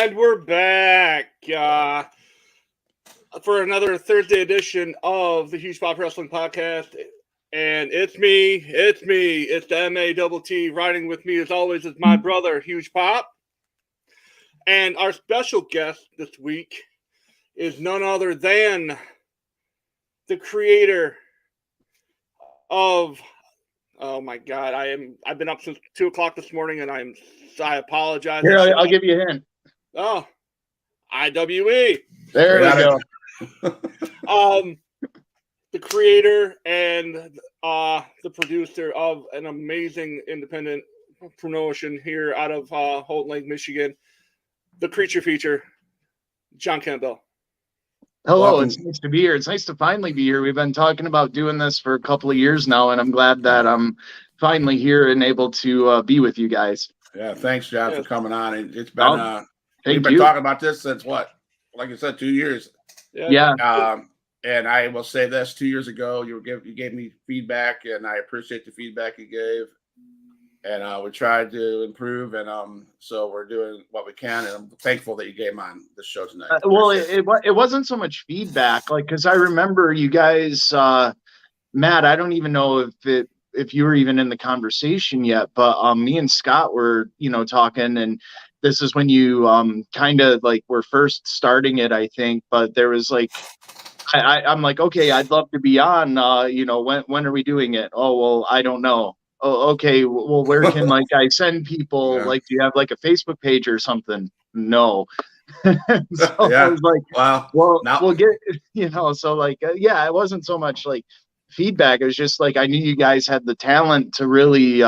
And we're back for another Thursday edition of the Huge Pop Wrestling Podcast. And it's me, it's the M-A-T-T. Riding with me as always is my brother, Huge Pop. And our special guest this week is none other than the creator of, oh my God, I've been up since 2 o'clock this morning and I apologize. Here, I'll give you a hint. Oh, IWE. There we go. The creator and the producer of an amazing independent promotion here out of Houghton Lake, Michigan, the Creature Feature, John Campbell. Hello, Welcome. It's nice to be here. It's nice to finally be here. We've been talking about doing this for a couple of years now, and I'm glad that I'm finally here and able to be with you guys. Yeah, thanks, John, for coming on. It's been we've been talking about this since what? Like I said, 2 years. Yeah. And I will say this: 2 years ago, you gave me feedback, and I appreciate the feedback you gave. And we tried to improve, and so we're doing what we can. And I'm thankful that you came on the show tonight. Well, it wasn't so much feedback, like, because I remember you guys, Matt. I don't even know if you were even in the conversation yet, but me and Scott were, talking, and this is when you kind of like were first starting it, I think. But there was like, I'm like, okay, I'd love to be on. When are we doing it? Oh, well, I don't know. Oh, okay. Well, where can like I send people? Yeah. Like, do you have like a Facebook page or something? No. So I was like, wow. Well, we'll get, so like, yeah, it wasn't so much like feedback. It was just like, I knew you guys had the talent to really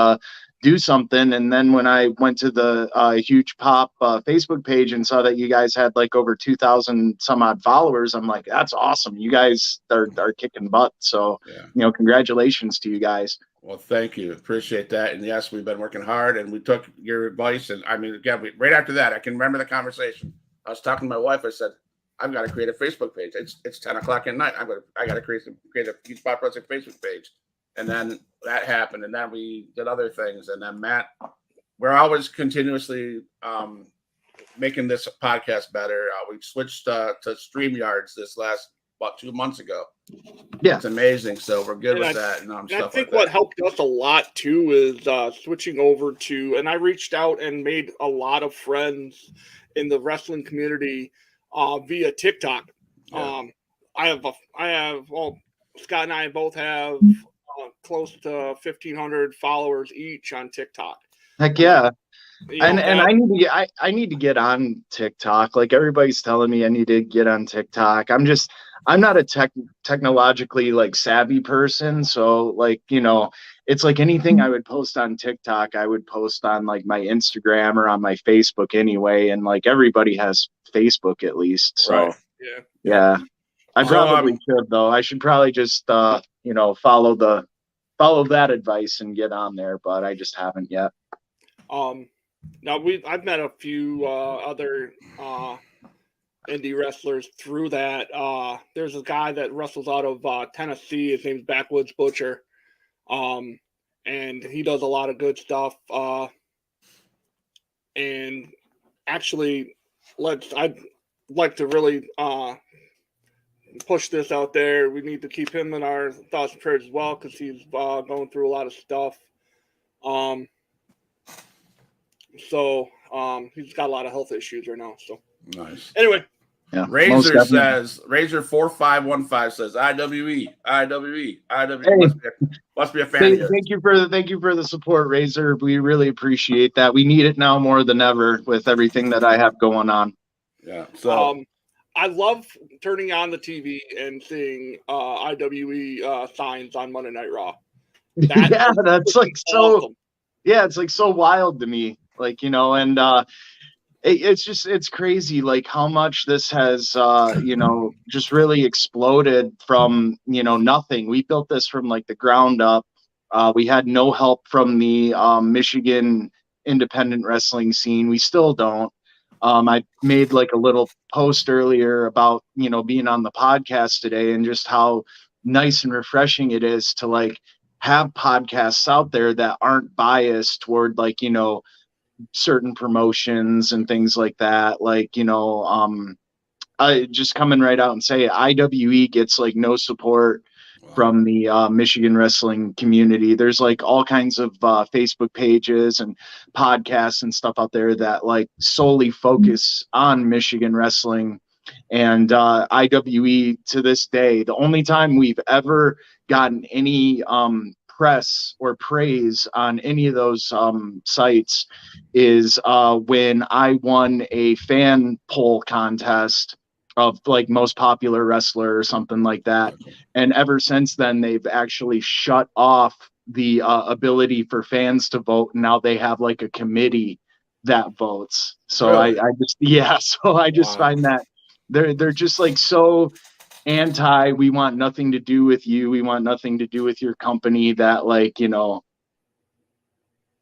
do something. And then when I went to the Huge Pop Facebook page and saw that you guys had like over 2,000 some odd followers, I'm like, that's awesome. You guys are kicking butt. So, congratulations to you guys. Well, thank you. Appreciate that. And yes, we've been working hard, and we took your advice. And I mean, again, right after that, I can remember the conversation. I was talking to my wife. I said, I've got to create a Facebook page. It's 10 o'clock at night. I got to create a Huge Pop Wrestling Facebook page. And then that happened. And then we did other things. And then Matt, we're always continuously making this podcast better. We switched to StreamYards this last, 2 months ago. Yeah, it's amazing. So we're good with that. And I think what helped us a lot too is switching over to, and I reached out and made a lot of friends in the wrestling community via TikTok. Yeah. Scott and I both have close to 1,500 followers each on TikTok. Heck yeah. And I need to get on TikTok. Like, everybody's telling me I need to get on TikTok. I'm not a technologically like savvy person. So like, it's like anything I would post on TikTok, I would post on like my Instagram or on my Facebook anyway. And like everybody has Facebook at least. So right. Yeah. I probably should though. I should probably just follow that advice and get on there, but I just haven't yet. Now I've met a few other indie wrestlers through that. There's a guy that wrestles out of Tennessee. His name's Backwoods Butcher, and he does a lot of good stuff. And actually, I'd like to really push this out there. We need to keep him in our thoughts and prayers as well, because he's going through a lot of stuff. So he's got a lot of health issues right now. So nice. Anyway, yeah. Razor says, Razor4515 says IWE. Hey, must be a fan. Thank you for the support, Razor. We really appreciate that. We need it now more than ever with everything that I have going on. Yeah. So I love turning on the TV and seeing IWE signs on Monday Night Raw. That's like so awesome. Yeah, it's like so wild to me. Like, and it's crazy like how much this has just really exploded from nothing. We built this from like the ground up. We had no help from the Michigan independent wrestling scene. We still don't. I made like a little post earlier about being on the podcast today and just how nice and refreshing it is to like have podcasts out there that aren't biased toward like certain promotions and things like that. Like, I just coming right out and say IWE gets like no support from the Michigan wrestling community. There's like all kinds of Facebook pages and podcasts and stuff out there that like solely focus on Michigan wrestling. And IWE to this day, the only time we've ever gotten any press or praise on any of those sites is when I won a fan poll contest of like most popular wrestler or something like that. And ever since then, they've actually shut off the ability for fans to vote. Now they have like a committee that votes. So Really? I just find that they're just like so anti, we want nothing to do with you, we want nothing to do with your company, that like,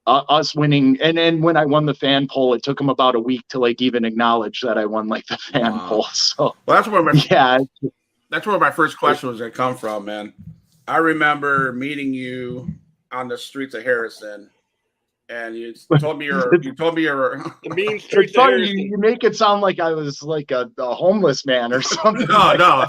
us winning. And then when I won the fan poll, it took them about a week to like even acknowledge that I won like the fan poll. So well, that's where that's where my first question was going to come from, man. I remember meeting you on the streets of Harrison, and you told me you're The mean streets it's of funny, Harrison. you make it sound like I was like a homeless man or something. no.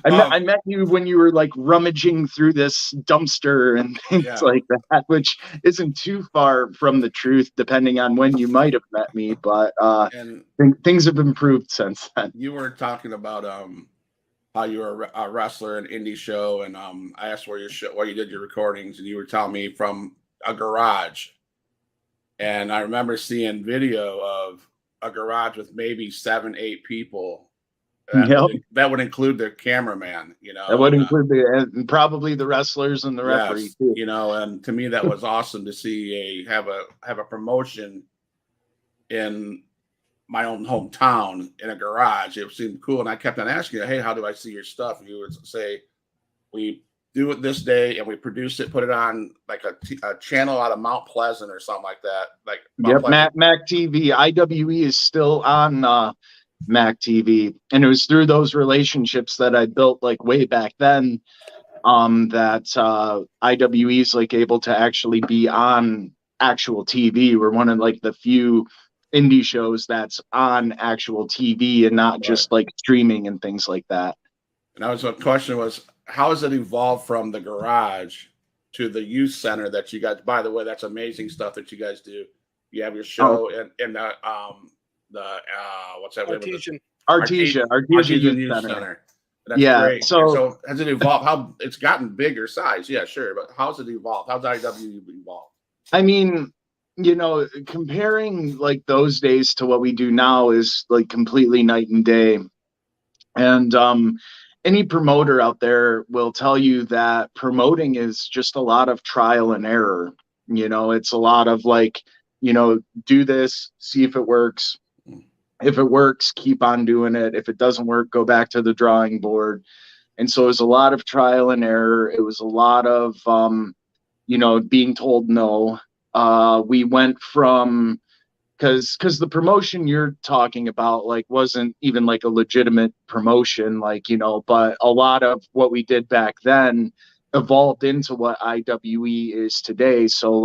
I met you when you were like rummaging through this dumpster and things like that, which isn't too far from the truth, depending on when you might have met me. But and things have improved since then. you were talking about how you were a wrestler, an indie show, and I asked where you did your recordings, and you were telling me from a garage. And I remember seeing video of a garage with maybe 7-8 people. That would include the cameraman, That would include and probably the wrestlers and the referee too. And to me that was awesome to see have a promotion in my own hometown in a garage. It seemed cool, and I kept on asking you, hey, how do I see your stuff? And you would say, we do it this day, and we produce it, put it on like a channel out of Mount Pleasant or something like that. Like Mac TV. IWE is still on Mac TV, and it was through those relationships that I built like way back then that IWE is like able to actually be on actual TV. We're one of like the few indie shows that's on actual TV and not just like streaming and things like that. And that was the question was, how has it evolved from the garage to the youth center that you guys, by the way, that's amazing stuff that you guys do. You have your show in the what's that? Artesia Youth Center. That's great. So has it evolved? How it's gotten bigger size? Yeah, sure. But how's it evolved? How's IWE evolved? I mean, comparing like those days to what we do now is like completely night and day. And any promoter out there will tell you that promoting is just a lot of trial and error. It's a lot of like, do this, see if it works. If it works, keep on doing it. If it doesn't work, go back to the drawing board. And so it was a lot of trial and error. It was a lot of, being told no. We went from, because the promotion you're talking about like wasn't even like a legitimate promotion, but a lot of what we did back then evolved into what IWE is today. So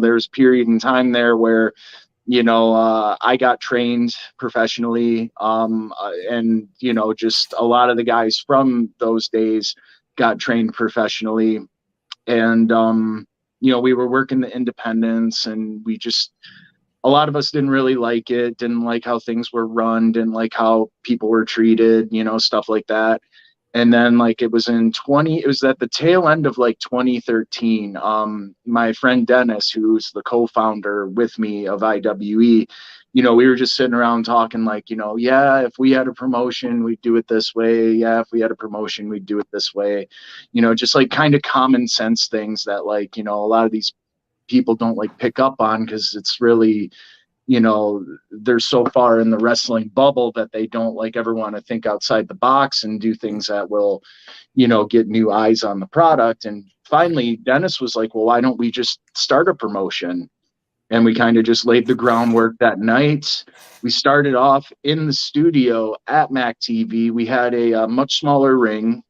there's a period in time there where I got trained professionally, and just a lot of the guys from those days got trained professionally, and we were working the independents, and a lot of us didn't really like it, didn't like how things were run, didn't like how people were treated, stuff like that. And then it was at the tail end of 2013. My friend Dennis, who's the co-founder with me of IWE, we were just sitting around talking if we had a promotion, we'd do it this way. Yeah, if we had a promotion, we'd do it this way. Just kind of common sense things that a lot of these people don't pick up on, because it's really, they're so far in the wrestling bubble that they don't ever want to think outside the box and do things that will, get new eyes on the product. And finally, Dennis was like, well, why don't we just start a promotion? And we kind of just laid the groundwork that night. We started off in the studio at Mac TV. We had a much smaller ring,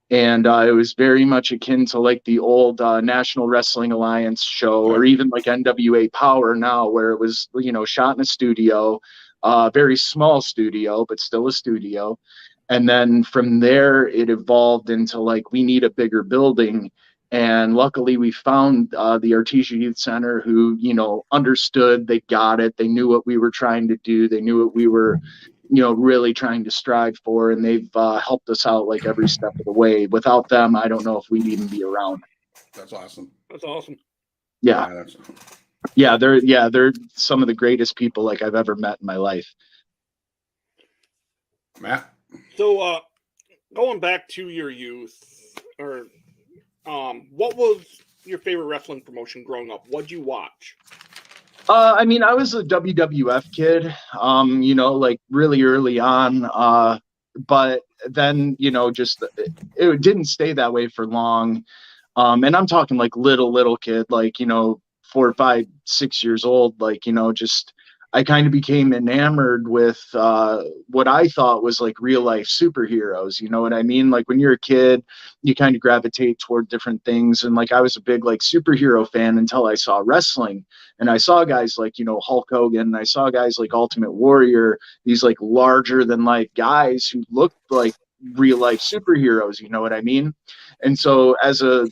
And it was very much akin to like the old National Wrestling Alliance show, or even like NWA Power now, where it was, you know, shot in a studio, very small studio, but still a studio. And then from there, it evolved into like, we need a bigger building. And luckily, we found the Artesia Youth Center, who, you know, understood, they got it, they knew what we were trying to do, they knew what we were, you know, really trying to strive for, and they've helped us out like every step of the way. Without them, I don't know if we'd even be around. That's awesome. That's awesome. Yeah, they're some of the greatest people like I've ever met in my life. Matt. So, going back to your youth, or what was your favorite wrestling promotion growing up? What'd you watch? I mean, I was a WWF kid, you know, like really early on. But then, you know, just it didn't stay that way for long. And I'm talking like little kid, like, you know, 4, 5, 6 years old, like, you know, just I kind of became enamored with what I thought was like real life superheroes. You know what I mean? Like when you're a kid, you kind of gravitate toward different things. And like I was a big like superhero fan until I saw wrestling. And I saw guys like, you know, Hulk Hogan. And I saw guys like Ultimate Warrior, these like larger than life guys who looked like real life superheroes. You know what I mean? And so as a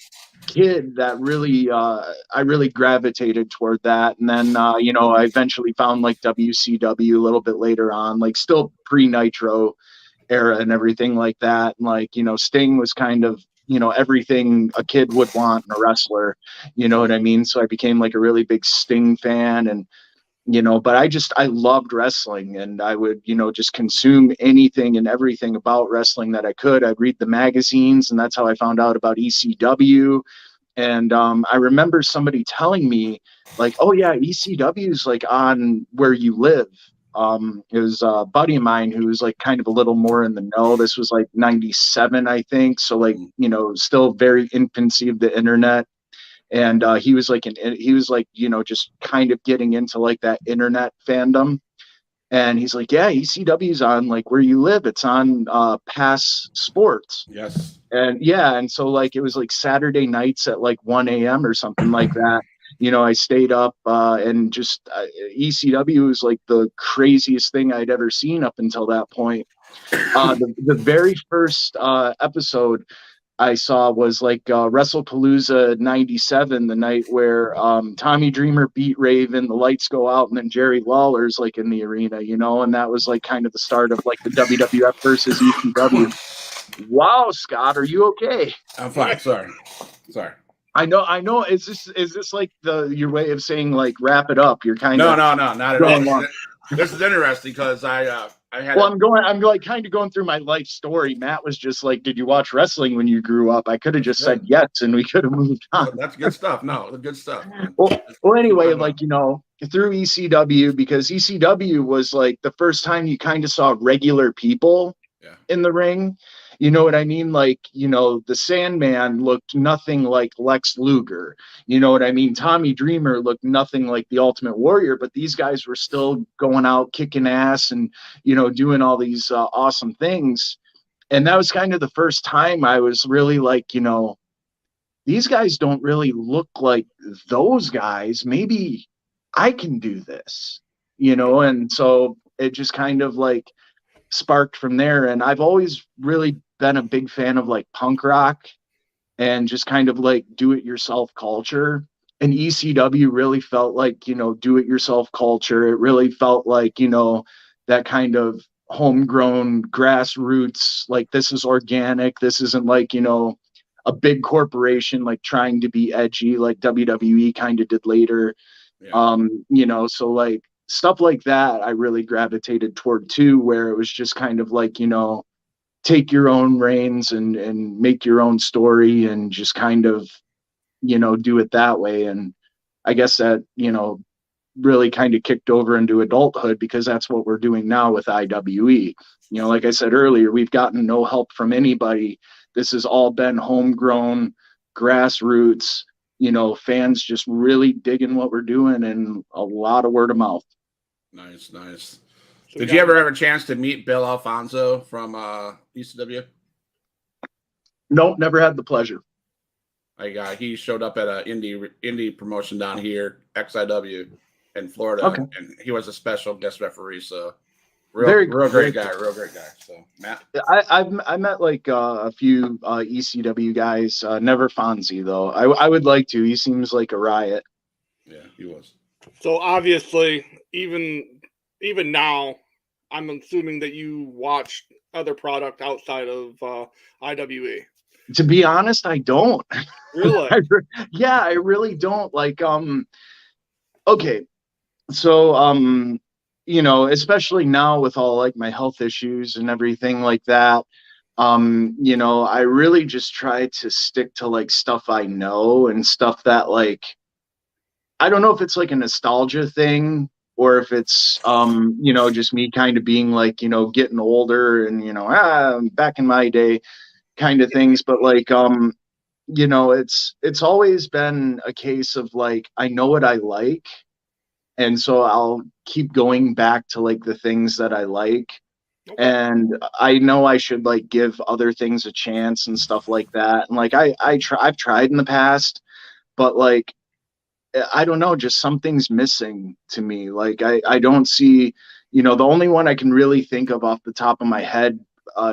kid, that really I really gravitated toward that. And then you know, I eventually found like WCW a little bit later on, like still pre-Nitro era and everything like that. And like, you know, Sting was kind of, you know, everything a kid would want in a wrestler, you know what I mean? So I became like a really big Sting fan. And you know, but I loved wrestling, and I would, you know, just consume anything and everything about wrestling that I could. I'd read the magazines, and that's how I found out about ECW. And I remember somebody telling me like, oh yeah, ECW is like on where you live. It was a buddy of mine who was like kind of a little more in the know. This was like 97, I think. So like, you know, still very infancy of the internet. And he was like, you know, just kind of getting into like that internet fandom. And he's like, yeah, ECW's on like where you live. It's on Pass Sports. Yes. And yeah, and so like it was like Saturday nights at like 1 a.m. or something like that. You know, I stayed up and just ECW was like the craziest thing I'd ever seen up until that point. The very first episode I saw was like WrestlePalooza 97, the night where Tommy Dreamer beat Raven, the lights go out, and then Jerry Lawler's like in the arena, you know, and that was like kind of the start of like the WWF versus ECW. Wow, Scott, are you okay? I'm fine. Sorry. I know. Is this like your way of saying like wrap it up? You're kind No, of not at all. This is interesting because I had. Well, I'm like kind of going through my life story. Matt was just like, "Did you watch wrestling when you grew up?" I could have just said yes, and we could have moved on. That's good stuff. No, the good stuff. Well, anyway, like, you know, through ECW, because ECW was like the first time you kind of saw regular people in the ring. You know what I mean? Like, you know, the Sandman looked nothing like Lex Luger. You know what I mean? Tommy Dreamer looked nothing like the Ultimate Warrior, but these guys were still going out kicking ass and, you know, doing all these awesome things. And that was kind of the first time I was really like, you know, these guys don't really look like those guys. Maybe I can do this, you know? And so it just kind of like sparked from there. And I've always really been a big fan of like punk rock and just kind of like do it yourself culture. And ECW really felt like, you know, do it yourself culture. It really felt like, you know, that kind of homegrown grassroots, like this is organic. This isn't like, you know, a big corporation like trying to be edgy like WWE kind of did later. You know, so like stuff like that I really gravitated toward too, where it was just kind of like, you know, take your own reins and make your own story and just kind of, you know, do it that way. And I guess that, you know, really kind of kicked over into adulthood because that's what we're doing now with IWE. You know, like I said earlier, we've gotten no help from anybody. This has all been homegrown, grassroots, you know, fans just really digging what we're doing and a lot of word of mouth. Nice. So Did you ever have a chance to meet Bill Alfonso from ECW? Nope, never had the pleasure. He showed up at a indie promotion down here, XIW in Florida, Okay. and he was a special guest referee. So Very real cool. great guy, real great guy. So Matt, I met like a few ECW guys. Never Fonzie though. I would like to. He seems like a riot. yeah, he was. So obviously, even now, I'm assuming that you watched other product outside of IWE. To be honest, I don't. Really? Yeah, I really don't. Like, okay, so you know, especially now with all like my health issues and everything like that, you know, I really just try to stick to like stuff I know and stuff that like I don't know if it's like a nostalgia thing or if it's you know, just me kind of being like, you know, getting older and you know, back in my day kind of things, but like you know, it's always been a case of like I know what I like, and so I'll keep going back to like the things that I like. Okay. And I know I should like give other things a chance and stuff like that. And like I've tried in the past, but like I don't know, just something's missing to me. Like I don't see, you know, the only one I can really think of off the top of my head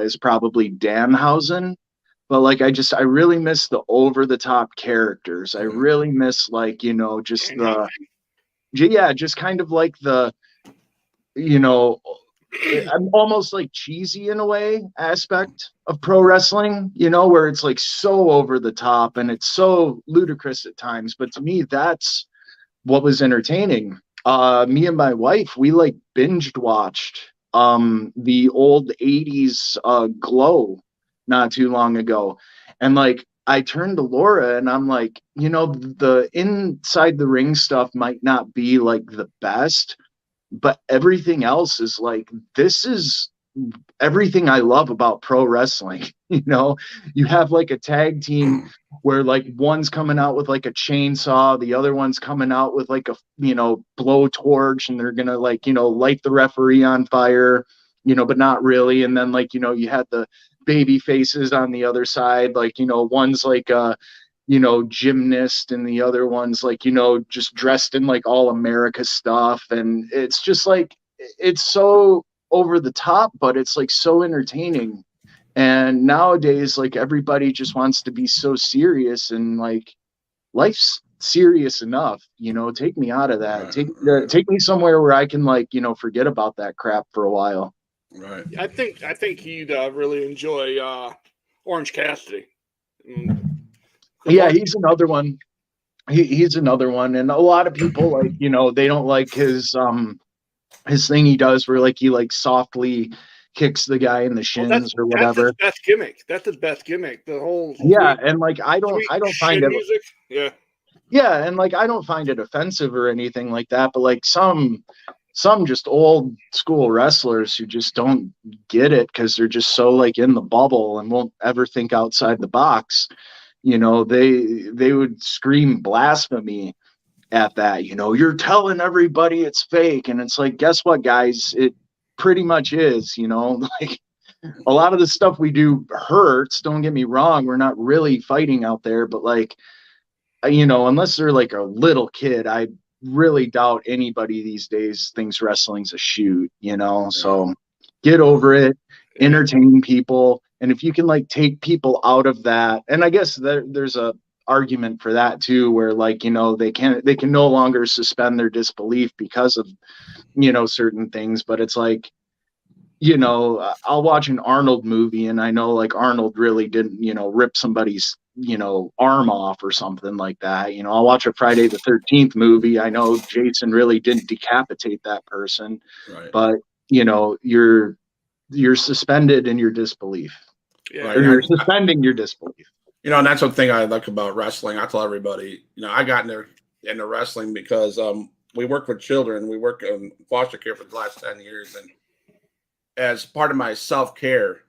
is probably Danhausen. But like I really miss the over the top characters. I really miss like, you know, just the yeah, just kind of like the, you know, I'm almost like cheesy in a way aspect of pro wrestling, you know, where it's like so over the top and it's so ludicrous at times. But to me, that's what was entertaining. Me and my wife, we like binged watched the old 80s Glow not too long ago. And like I turned to Laura and I'm like, you know, the inside the ring stuff might not be like the best, but everything else is like, this is everything I love about pro wrestling. You know, you have like a tag team where like one's coming out with like a chainsaw, the other one's coming out with like a, you know, blowtorch, and they're gonna like, you know, light the referee on fire, you know, but not really. And then like, you know, you had the baby faces on the other side, like, you know, one's like a, you know, gymnast and the other one's like, you know, just dressed in like all America stuff. And it's just like, it's so over the top, but it's like so entertaining. And nowadays, like everybody just wants to be so serious, and like life's serious enough, you know, take me out of that. Take me somewhere where I can like, you know, forget about that crap for a while. Right. I think he'd really enjoy Orange Cassidy. Yeah, he's another one. He's another one. And a lot of people like, you know, they don't like his thing he does where like he like softly kicks the guy in the shins or whatever. That's his best gimmick. That's his best gimmick. The whole yeah, and like I don't find it music. Yeah, and like I don't find it offensive or anything like that, but like some just old school wrestlers who just don't get it because they're just so like in the bubble and won't ever think outside the box. You know, they would scream blasphemy at that, you know, you're telling everybody it's fake. And it's like, guess what, guys? It pretty much is, you know, like a lot of the stuff we do hurts. Don't get me wrong. We're not really fighting out there, but like, you know, unless they're like a little kid, I really doubt anybody these days thinks wrestling's a shoot, you know? So get over it, entertain people. And if you can like take people out of that, and I guess there's a argument for that too, where like, you know, they can no longer suspend their disbelief because of, you know, certain things. But it's like, you know, I'll watch an Arnold movie and I know like Arnold really didn't, you know, rip somebody's, you know, arm off or something like that. You know, I'll watch a Friday the 13th movie. I know Jason really didn't decapitate that person, but you know, you're suspended in your disbelief. Yeah. Or you're suspending your disbelief. You know, and that's one thing I like about wrestling. I tell everybody, you know, I got into wrestling because we work with children. We work in foster care for the last 10 years. And as part of my self-care,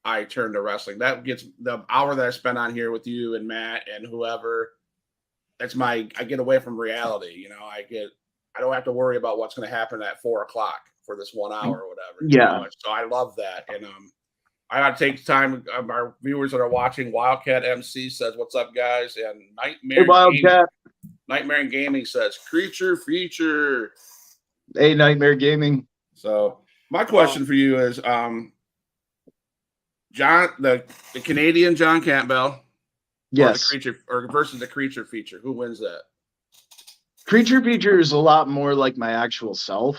I turn to wrestling. That gets the hour that I spend on here with you and Matt and whoever. I get away from reality. You know, I don't have to worry about what's going to happen at 4:00 for this 1 hour or whatever. Yeah. You know? So I love that. And I got to take time. Our viewers that are watching, Wildcat MC says, "What's up, guys?" And Hey, Wildcat. Nightmare and Gaming says, "Creature feature." Hey, Nightmare Gaming. So my question for you is, John, the Canadian John Campbell, Yes. versus the Creature feature. Who wins that? Creature feature is a lot more like my actual self.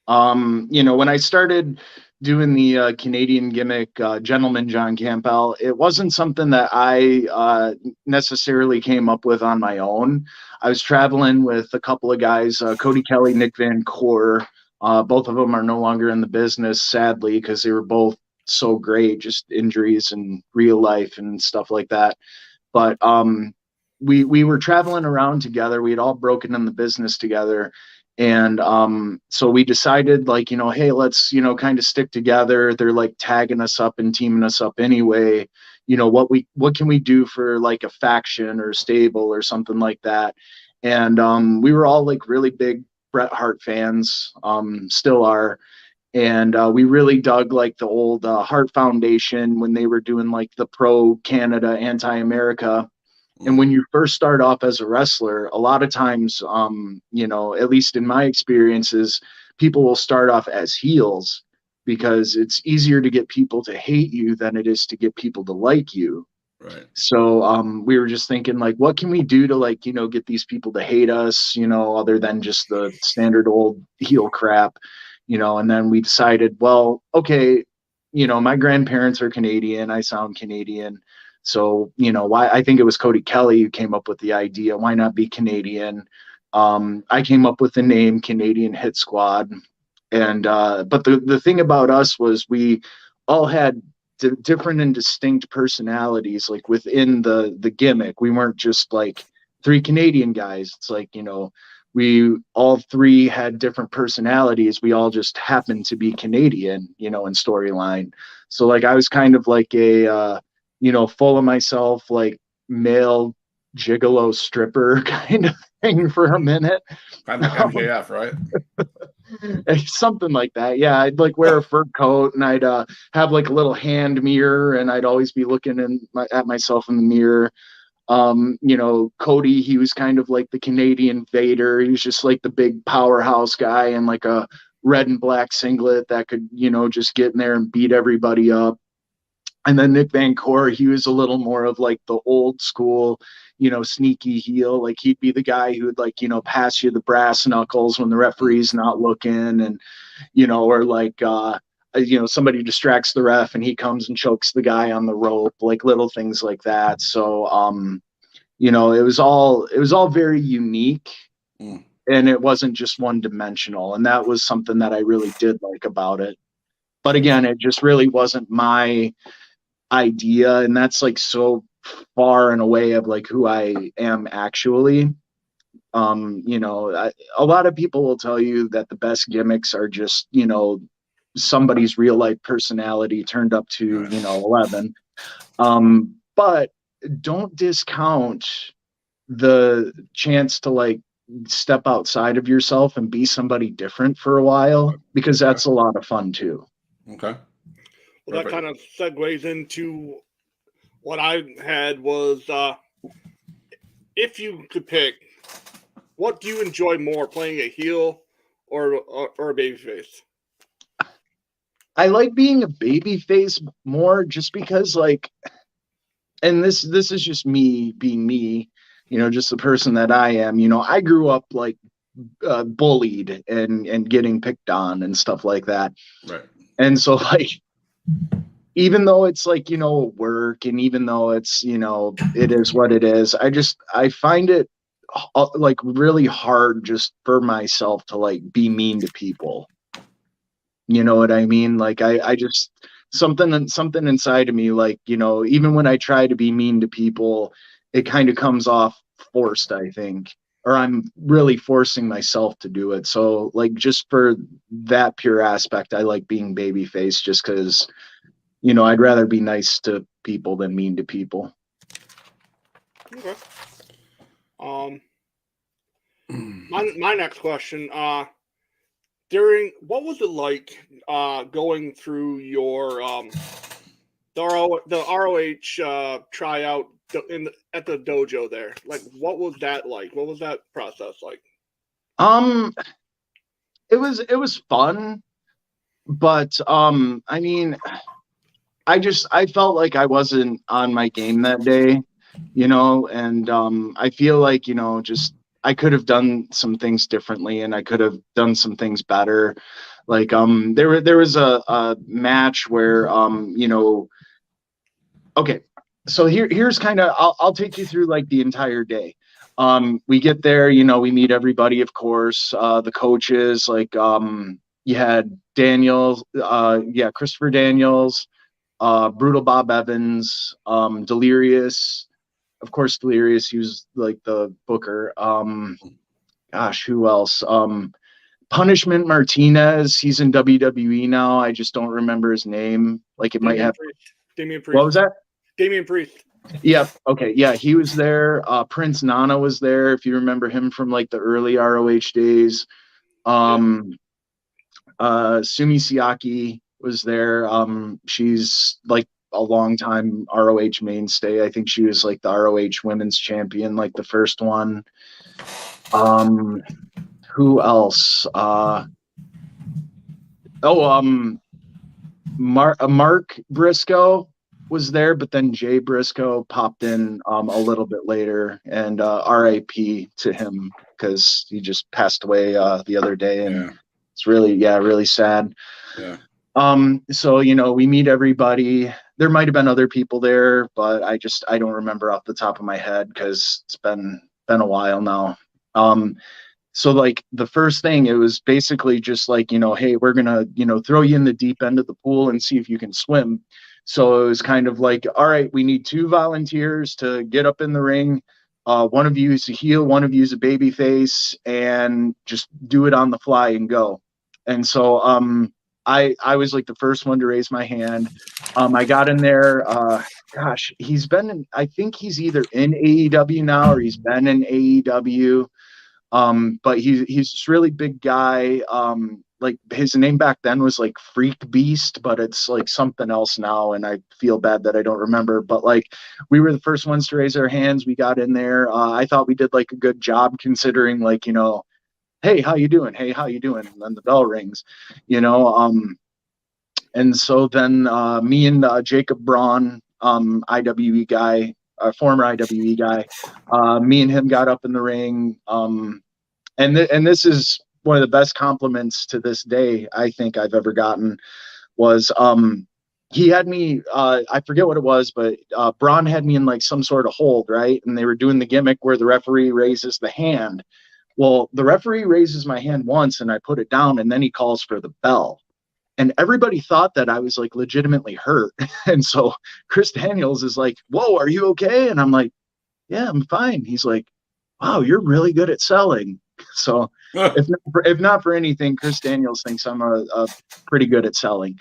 When I started doing the Canadian gimmick, Gentleman John Campbell, it wasn't something that I necessarily came up with on my own. I was traveling with a couple of guys, Cody Kelly, Nick Van Core. Both of them are no longer in the business, sadly, because they were both so great, just injuries and real life and stuff like that. But we were traveling around together. We had all broken in the business together. And so we decided, like, hey, let's, kind of stick together. They're like tagging us up and teaming us up anyway. What can we do for like a faction or stable or something like that? And we were all like really big Bret Hart fans, still are. And we really dug like the old Hart Foundation when they were doing like the pro Canada, anti-America. And when you first start off as a wrestler, a lot of times, at least in my experiences, people will start off as heels because it's easier to get people to hate you than it is to get people to like you. Right. So we were just thinking, like, what can we do to, like, get these people to hate us, other than just the standard old heel crap, and then we decided, well, okay, my grandparents are Canadian. I sound Canadian. So, why I think it was Cody Kelly who came up with the idea. Why not be Canadian? I came up with the name Canadian Hit Squad. And but the thing about us was we all had different and distinct personalities, like within the gimmick. We weren't just like three Canadian guys. It's like, we all three had different personalities. We all just happened to be Canadian, in storyline. So like I was kind of like a full of myself, like male gigolo stripper kind of thing for a minute. Kind of like MJF, right? Something like that. Yeah, I'd like wear a fur coat and I'd have like a little hand mirror and I'd always be looking at myself in the mirror. Cody, he was kind of like the Canadian Vader. He was just like the big powerhouse guy in like a red and black singlet that could, just get in there and beat everybody up. And then Nick Van Core, he was a little more of like the old school, sneaky heel. Like he'd be the guy who would like, pass you the brass knuckles when the referee's not looking, and, or like, somebody distracts the ref and he comes and chokes the guy on the rope, like little things like that. So, it was all very unique. And it wasn't just one dimensional. And that was something that I really did like about it. But again, it just really wasn't my idea. And that's like so far and away of like who I am actually. A lot of people will tell you that the best gimmicks are just, somebody's real life personality turned up to, 11. But don't discount the chance to like step outside of yourself and be somebody different for a while, because that's a lot of fun too. Okay. Well, that kind of segues into what I had was, if you could pick, what do you enjoy more, playing a heel or a babyface? I like being a babyface more, just because, like, and this is just me being me, just the person that I am. I grew up like bullied and getting picked on and stuff like that. Right. And so like, even though it's like, work, and even though it's, it is what it is, I find it like really hard just for myself to like be mean to people. You know what I mean? Like I just, something inside of me, like, even when I try to be mean to people, it kind of comes off forced, I think, or I'm really forcing myself to do it. So like, just for that pure aspect, I like being babyface, just because, I'd rather be nice to people than mean to people. Okay. My next question, what was it like going through your the ROH tryout at the dojo there. Like, what was that like? What was that process like? It was fun, but I mean, I felt like I wasn't on my game that day, and I feel like, just I could have done some things differently, and I could have done some things better. Like there was a match where okay, so here's kind of I'll take you through like the entire day. We get there, we meet everybody, of course, the coaches, like you had Daniel, Christopher Daniels, Brutal Bob Evans, Delirious, of course, Delirious, he was like the booker. Gosh, who else? Punishment Martinez, he's in WWE now. I just don't remember his name. Like it might have. Damian Priest. What was that? Damian Priest. Yep. Okay. Yeah, he was there. Prince Nana was there, if you remember him from like the early ROH days. Sumi Siaki was there. She's like a long time ROH mainstay. I think she was like the ROH women's champion, like the first one. Who else? Mark Briscoe was there, but then Jay Briscoe popped in a little bit later, and RIP to him because he just passed away the other day, and it's really sad. Yeah. So we meet everybody. There might have been other people there, but I don't remember off the top of my head because it's been a while now. So like the first thing, it was basically just like, hey, we're gonna throw you in the deep end of the pool and see if you can swim. So it was kind of like, all right, we need 2 volunteers to get up in the ring. One of you is a heel, one of you is a baby face, and just do it on the fly and go. And so I was like the first one to raise my hand. I got in there. Gosh, I think he's either in AEW now or he's been in AEW. But he's this really big guy. Like his name back then was like Freak Beast, but it's like something else now, and I feel bad that I don't remember. But like we were the first ones to raise our hands. We got in there. I thought we did like a good job considering, like, hey, how you doing? Hey, how you doing? And then the bell rings, and so then me and Jacob Braun, IWE guy, former IWE guy, me and him got up in the ring. And this is one of the best compliments to this day I think I've ever gotten was he had me, I forget what it was, but Braun had me in like some sort of hold, right? And they were doing the gimmick where the referee raises the hand. Well, the referee raises my hand once and I put it down, and then he calls for the bell. And everybody thought that I was like legitimately hurt. And so Chris Daniels is like, whoa, are you okay? And I'm like, yeah, I'm fine. He's like, wow, you're really good at selling. So if not for anything, Chris Daniels thinks I'm a pretty good at selling.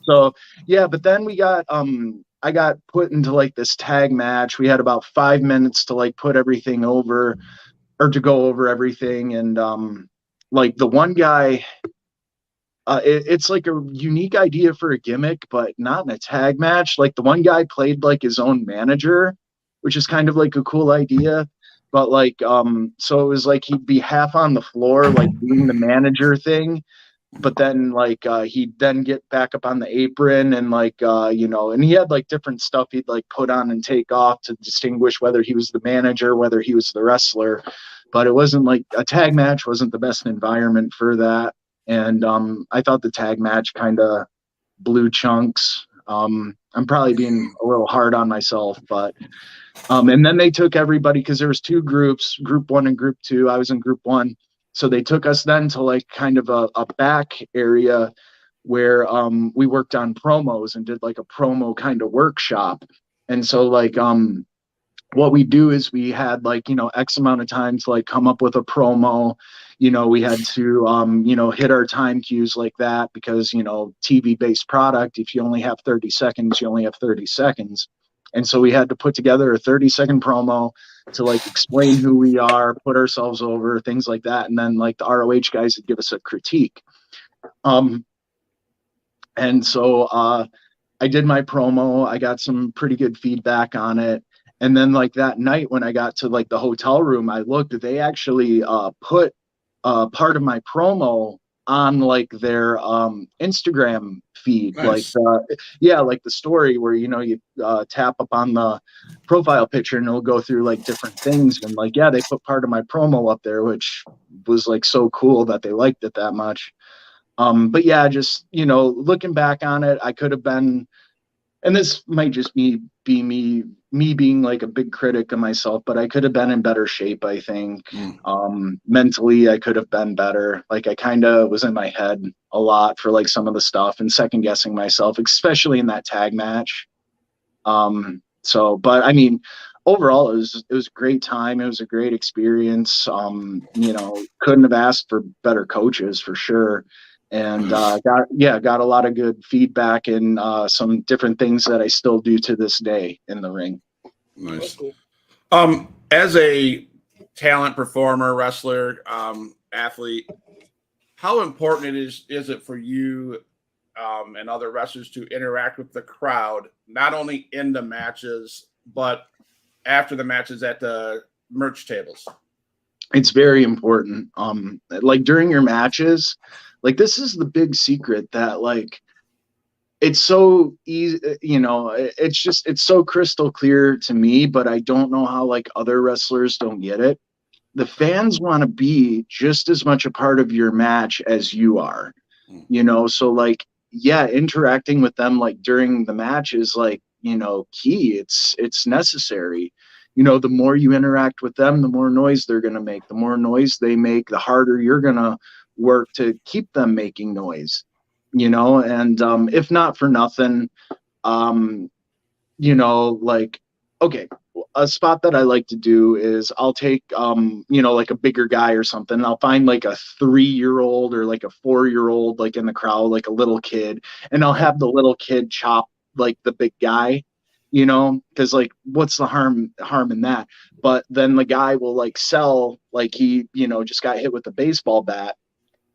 So yeah, but then we got, I got put into like this tag match. We had about 5 minutes to like put everything over, or to go over everything. And like the one guy, it's like a unique idea for a gimmick, but not in a tag match. Like the one guy played like his own manager, which is kind of like a cool idea. But like, so it was like he'd be half on the floor, like doing the manager thing, but then like he'd then get back up on the apron and like and he had like different stuff he'd like put on and take off to distinguish whether he was the manager, whether he was the wrestler. But it wasn't like a tag match wasn't the best environment for that. And I thought the tag match kind of blew chunks. I'm probably being a little hard on myself, but and then they took everybody, because there was 2 groups, group 1 and group 2. I was in group 1. So they took us then to like kind of a back area where we worked on promos and did like a promo kind of workshop. And so like what we do is we had like, X amount of time to like come up with a promo. We had to, hit our time cues like that because, TV based product, if you only have 30 seconds, you only have 30 seconds. And so we had to put together a 30-second promo to like explain who we are, put ourselves over, things like that. And then like the ROH guys would give us a critique. And so I did my promo. I got some pretty good feedback on it. And then like that night when I got to like the hotel room, I looked, they actually put part of my promo on like their Instagram feed. Nice. Like like the story where you tap up on the profile picture and it'll go through like different things, and like they put part of my promo up there, which was like so cool that they liked it that much. But yeah, just looking back on it, I could have been, and this might just be me being like a big critic of myself, but I could have been in better shape, I think. Mentally, I could have been better. Like I kind of was in my head a lot for like some of the stuff and second guessing myself, especially in that tag match. But I mean, overall, it was a great time. It was a great experience. Couldn't have asked for better coaches for sure. And got a lot of good feedback and some different things that I still do to this day in the ring. Nice. As a talent, performer, wrestler, athlete, how important is it for you and other wrestlers to interact with the crowd, not only in the matches, but after the matches at the merch tables? It's very important. Like during your matches, like this is the big secret that like it's so easy, it's so crystal clear to me, but I don't know how like other wrestlers don't get it. The fans want to be just as much a part of your match as you are, so like, interacting with them like during the match is like, key. It's necessary. The more you interact with them, the more noise they're going to make. The more noise they make, the harder you're going to work to keep them making noise, and if not for nothing, like, okay, a spot that I like to do is I'll take, like a bigger guy or something. I'll find like a 3-year-old or like a 4-year-old, like in the crowd, like a little kid, and I'll have the little kid chop like the big guy, because like, what's the harm in that? But then the guy will like sell like he, just got hit with a baseball bat.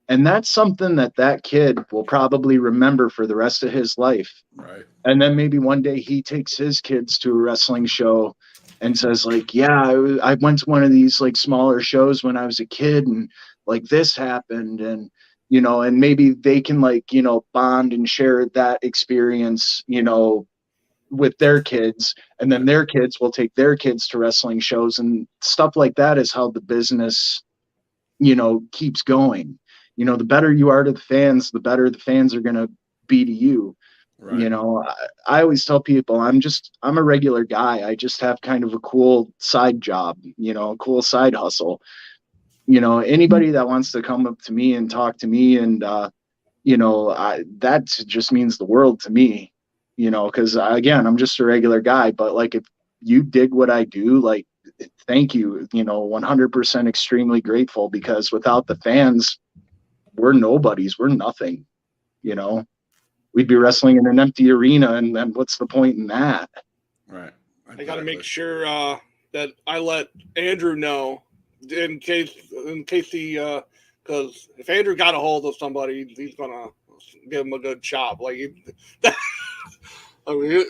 And that's something that kid will probably remember for the rest of his life. Right. And then maybe one day he takes his kids to a wrestling show and says like, I went to one of these like smaller shows when I was a kid and like this happened. And, and maybe they can like, bond and share that experience, with their kids, and then their kids will take their kids to wrestling shows, and stuff like that is how the business, keeps going. The better you are to the fans, the better the fans are going to be to you. Right. I always tell people I'm a regular guy. I just have kind of a cool side job, a cool side hustle. Anybody that wants to come up to me and talk to me, and that just means the world to me, because again, I'm just a regular guy. But like, if you dig what I do, like, thank you, 100% extremely grateful, because without the fans, we're nobodies. We're nothing, we'd be wrestling in an empty arena. And then what's the point in that? Right. I got to make sure that I let Andrew know in case he, because if Andrew got a hold of somebody, he's going to give him a good chop. Like, I mean,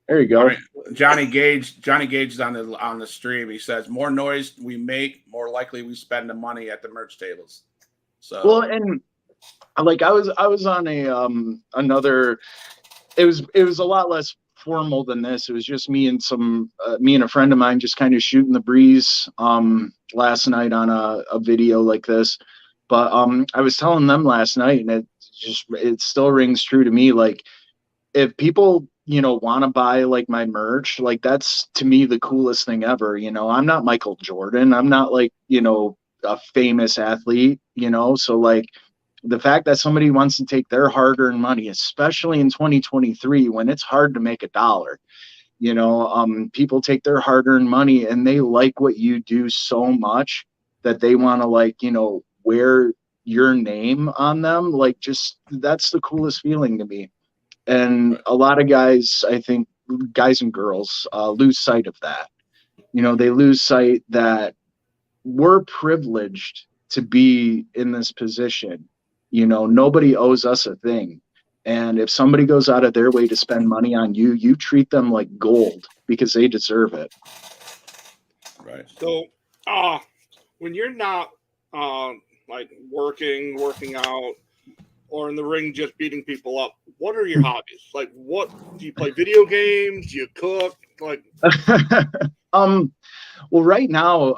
there you go. Right. Johnny Gage is on the stream. He says, more noise we make, more likely we spend the money at the merch tables. So, well, and like I was on a another, it was a lot less formal than this. It was just me and a friend of mine just kind of shooting the breeze last night on a video like this. But I was telling them last night, and it still rings true to me. Like, if people want to buy like my merch, like that's to me the coolest thing ever. I'm not Michael Jordan. I'm not like a famous athlete. So like, the fact that somebody wants to take their hard-earned money, especially in 2023 when it's hard to make a dollar, people take their hard-earned money and they like what you do so much that they want to like, wear your name on them. Like, just, that's the coolest feeling to me. And a lot of guys, I think, guys and girls lose sight of that. They lose sight that we're privileged to be in this position. Nobody owes us a thing. And if somebody goes out of their way to spend money on you, you treat them like gold because they deserve it. Right. So, when you're not like working out, or in the ring just beating people up, what are your hobbies? Like, what do you play? Video games? Do you cook? Like, well, right now,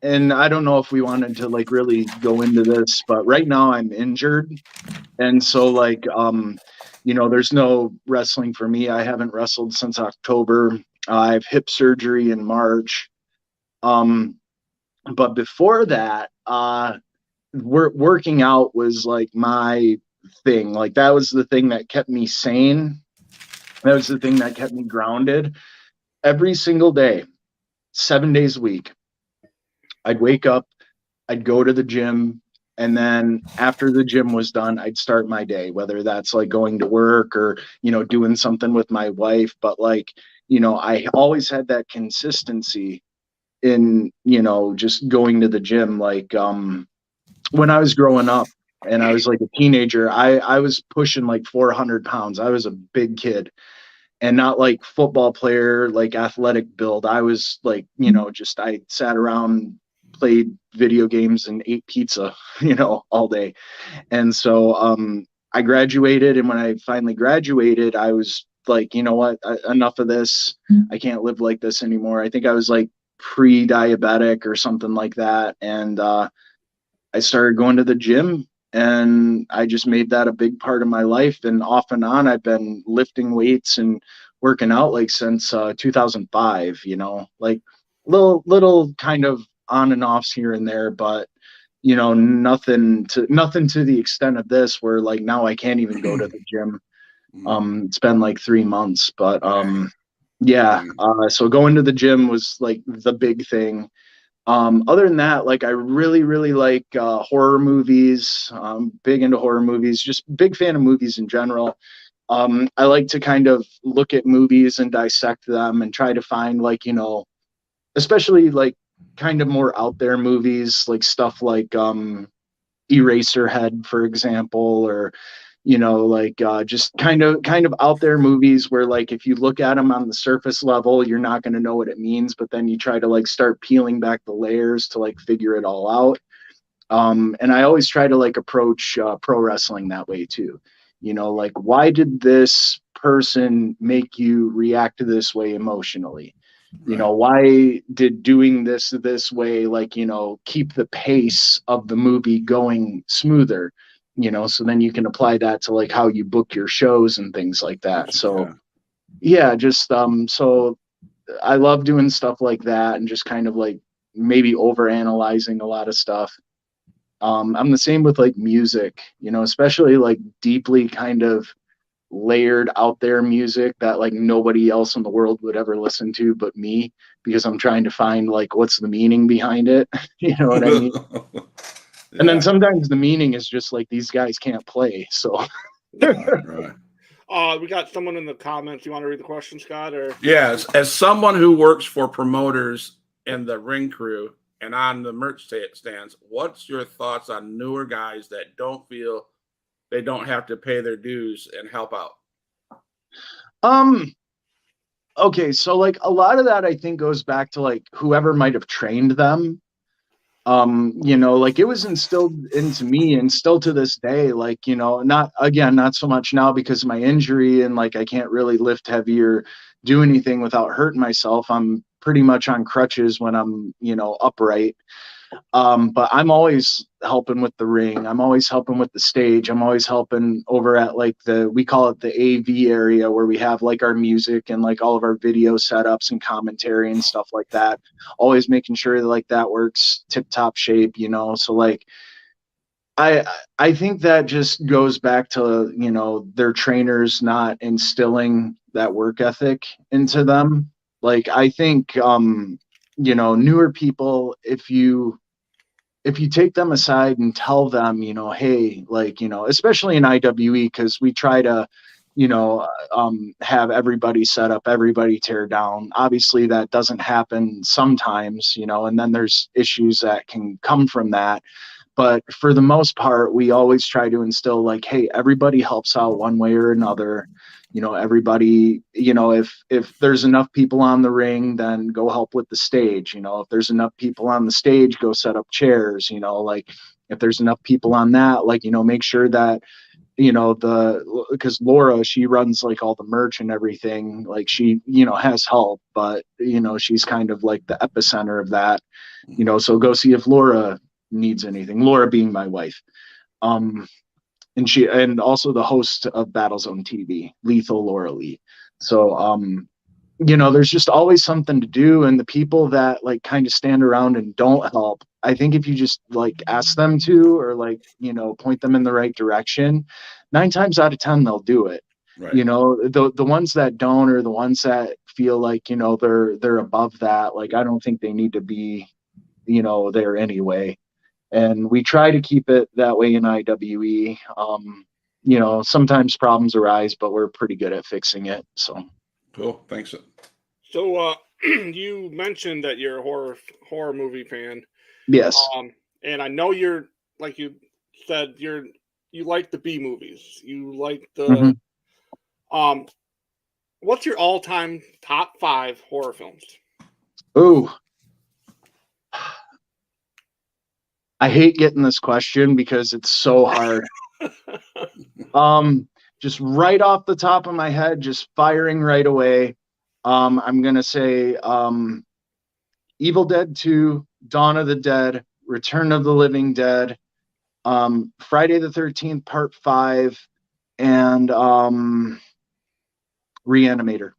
and I don't know if we wanted to like really go into this, but right now I'm injured. And so like, there's no wrestling for me. I haven't wrestled since October. I have hip surgery in March. But before that, working out was like my thing. Like that was the thing that kept me sane. That was the thing that kept me grounded every single day, 7 days a week. I'd wake up, I'd go to the gym, and then after the gym was done, I'd start my day, whether that's like going to work or, doing something with my wife. But like, I always had that consistency in, just going to the gym. Like, when I was growing up and I was like a teenager, I was pushing like 400 pounds. I was a big kid. And not like football player, like athletic build. I was like, I sat around, played video games and ate pizza, all day. And so I graduated. And when I finally graduated, I was like, you know what, enough of this. I can't live like this anymore. I think I was like pre-diabetic or something like that. And I started going to the gym. And I just made that a big part of my life. And off and on, I've been lifting weights and working out like since 2005, like little kind of on and offs here and there, but nothing to the extent of this where like now I can't even go to the gym. It's been like 3 months, but so going to the gym was like the big thing. Other than that, like I really, really like horror movies. Big into horror movies, just big fan of movies in general. I like to kind of look at movies and dissect them and try to find like, especially like kind of more out there movies, like stuff like Eraserhead, for example, or just kind of out there movies where like if you look at them on the surface level, you're not going to know what it means, but then you try to like start peeling back the layers to like figure it all out. And I always try to like approach pro wrestling that way too. Like why did this person make you react to this way emotionally? Why did doing this way, like, keep the pace of the movie going smoother? So then you can apply that to like how you book your shows and things like that. So so I love doing stuff like that and just kind of like maybe over analyzing a lot of stuff. I'm the same with like music, especially like deeply kind of layered out there music that like nobody else in the world would ever listen to but me, because I'm trying to find like what's the meaning behind it. You know what I mean? And then sometimes the meaning is just like these guys can't play. So we got someone in the comments. You want to read the question, Scott? Or yes, as someone who works for promoters in the ring crew and on the merch stands, what's your thoughts on newer guys that don't feel they don't have to pay their dues and help out? Okay, so like a lot of that I think goes back to like whoever might have trained them. Like it was instilled into me and still to this day, like, not so much now because of my injury and like I can't really lift heavy or do anything without hurting myself. I'm pretty much on crutches when I'm, upright. But I'm always helping with the ring. I'm always helping with the stage. I'm always helping over at like we call it the AV area, where we have like our music and like all of our video setups and commentary and stuff like that. Always making sure that like that works tip top shape, so like I think that just goes back to, their trainers not instilling that work ethic into them. Like I think, newer people, if you take them aside and tell them, hey, like, especially in IWE, because we try to, have everybody set up, everybody tear down. Obviously that doesn't happen sometimes, and then there's issues that can come from that. But for the most part, we always try to instill like, hey, everybody helps out one way or another. Everybody, if there's enough people on the ring, then go help with the stage. If there's enough people on the stage, go set up chairs. Like if there's enough people on that, like, make sure that, because Laura, she runs like all the merch and everything. Like she, has help, but, she's kind of like the epicenter of that, so go see if Laura needs anything. Laura being my wife. And also the host of Battlezone TV, Lethal Laura Lee. So, there's just always something to do. And the people that like kind of stand around and don't help, I think if you just like ask them to, or like, point them in the right direction, 9 times out of 10, they'll do it. Right. The ones that don't, or the ones that feel like, they're above that, like, I don't think they need to be, there anyway. And we try to keep it that way in IWE. Sometimes problems arise, but we're pretty good at fixing it. So Cool. Thanks. So you mentioned that you're a horror movie fan. yes. And I know you're, like you said, you like the B movies. You like the what's your all-time top 5 horror films? Ooh. I hate getting this question because it's so hard. Just right off the top of my head, just firing right away. I'm going to say Evil Dead 2, Dawn of the Dead, Return of the Living Dead, Friday the 13th, Part 5, and Reanimator.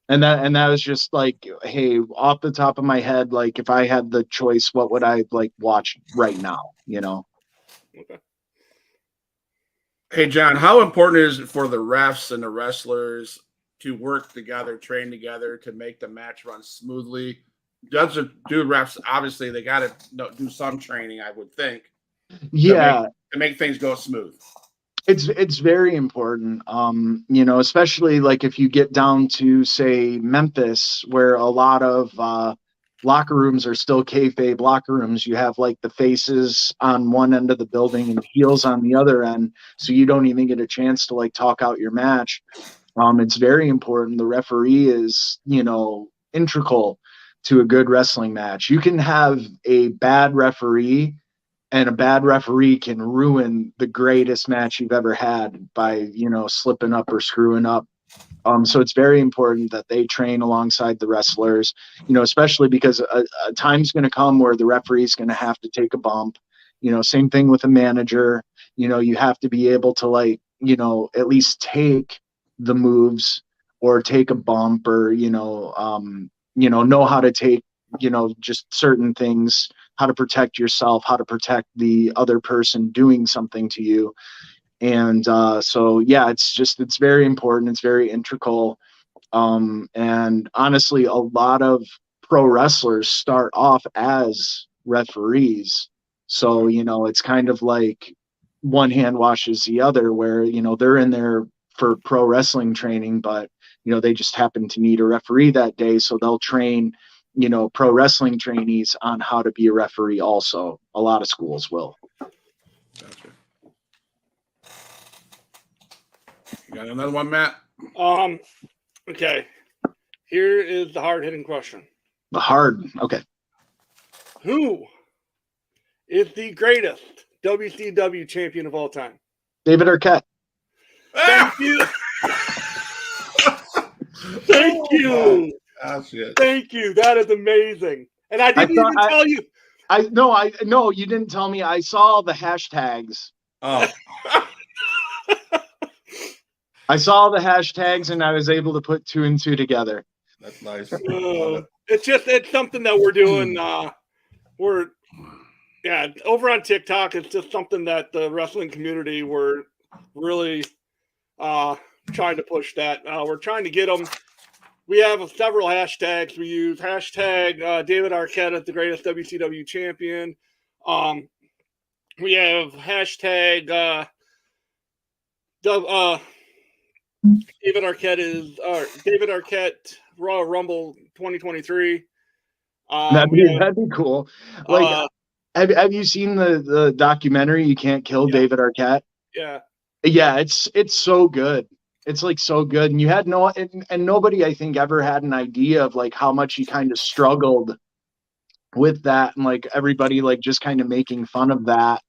And that was just like, hey, off the top of my head, like if I had the choice, what would I like watch right now? Okay. Hey, John, how important is it for the refs and the wrestlers to work together, train together to make the match run smoothly? Refs, obviously, they got to do some training, I would think. Yeah. To make things go smooth. It's very important, especially like if you get down to, say, Memphis, where a lot of locker rooms are still kayfabe locker rooms. You have like the faces on one end of the building and heels on the other end, so you don't even get a chance to like talk out your match. It's very important. The referee is, integral to a good wrestling match. You can have a bad referee, and a bad referee can ruin the greatest match you've ever had by, slipping up or screwing up. So it's very important that they train alongside the wrestlers, especially because a time's going to come where the referee's going to have to take a bump. Same thing with a manager. You have to be able to like, at least take the moves or take a bump, or, know how to take, just certain things, how to protect yourself, how to protect the other person doing something to you. And so, yeah, it's very important. It's very integral. And honestly, a lot of pro wrestlers start off as referees. So, it's kind of like one hand washes the other, where, they're in there for pro wrestling training, but, they just happen to need a referee that day. So they'll train, pro wrestling trainees on how to be a referee also. A lot of schools will. Gotcha. You got another one, Matt? Okay. Here is the hard-hitting question. Okay. Who is the greatest WCW champion of all time? David Arquette. Thank you. Thank you. Oh, shit. Thank you. That is amazing. And I didn't even tell you. No, you didn't tell me. I saw the hashtags. Oh. I saw the hashtags and I was able to put 2 and 2 together. That's nice. It's something that we're doing. Over on TikTok. It's just something that the wrestling community were really trying to push that. We're trying to get them. We have several hashtags we use. Hashtag David Arquette is the greatest WCW champion. We have hashtag David Arquette Royal Rumble 2023. That'd be cool. Like Have you seen the documentary You Can't Kill Yeah. David Arquette? Yeah. Yeah, it's so good. It's like so good. And you had and nobody I think ever had an idea of like how much he kind of struggled with that, and like everybody like just kind of making fun of that,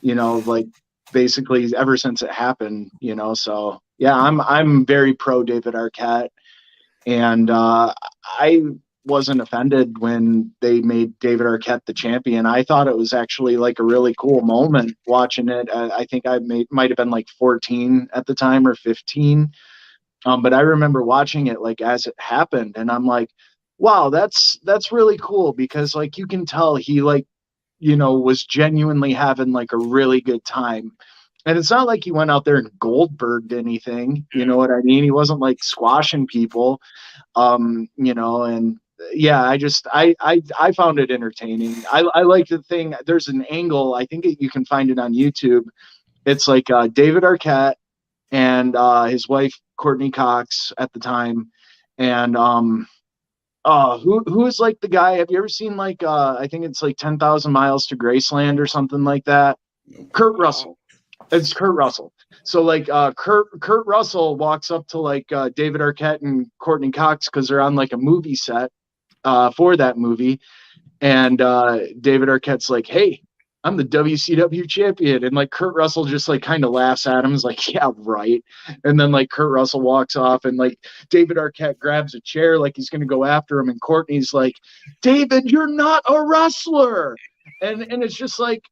like basically ever since it happened, so yeah, I'm very pro David Arquette. And I wasn't offended when they made David Arquette the champion. I thought it was actually like a really cool moment watching it. I think I might have been like 14 at the time or 15. But I remember watching it like as it happened, and I'm like, wow, that's really cool, because like you can tell he like, was genuinely having like a really good time. And it's not like he went out there and Goldberged anything, you know what I mean? He wasn't like squashing people, and yeah, I found it entertaining. I like the thing. There's an angle, I think you can find it on YouTube. It's like David Arquette and his wife Courtney Cox at the time, and who is like the guy? Have you ever seen like I think it's like 10,000 Miles to Graceland or something like that? Kurt Russell. It's Kurt Russell. So like Kurt Russell walks up to like David Arquette and Courtney Cox because they're on like a movie set for that movie, and David Arquette's like, "Hey, I'm the WCW champion," and like Kurt Russell just like kind of laughs at him, is like, "Yeah, right." And then like Kurt Russell walks off, and like David Arquette grabs a chair like he's gonna go after him, and Courtney's like, "David, you're not a wrestler," and it's just like,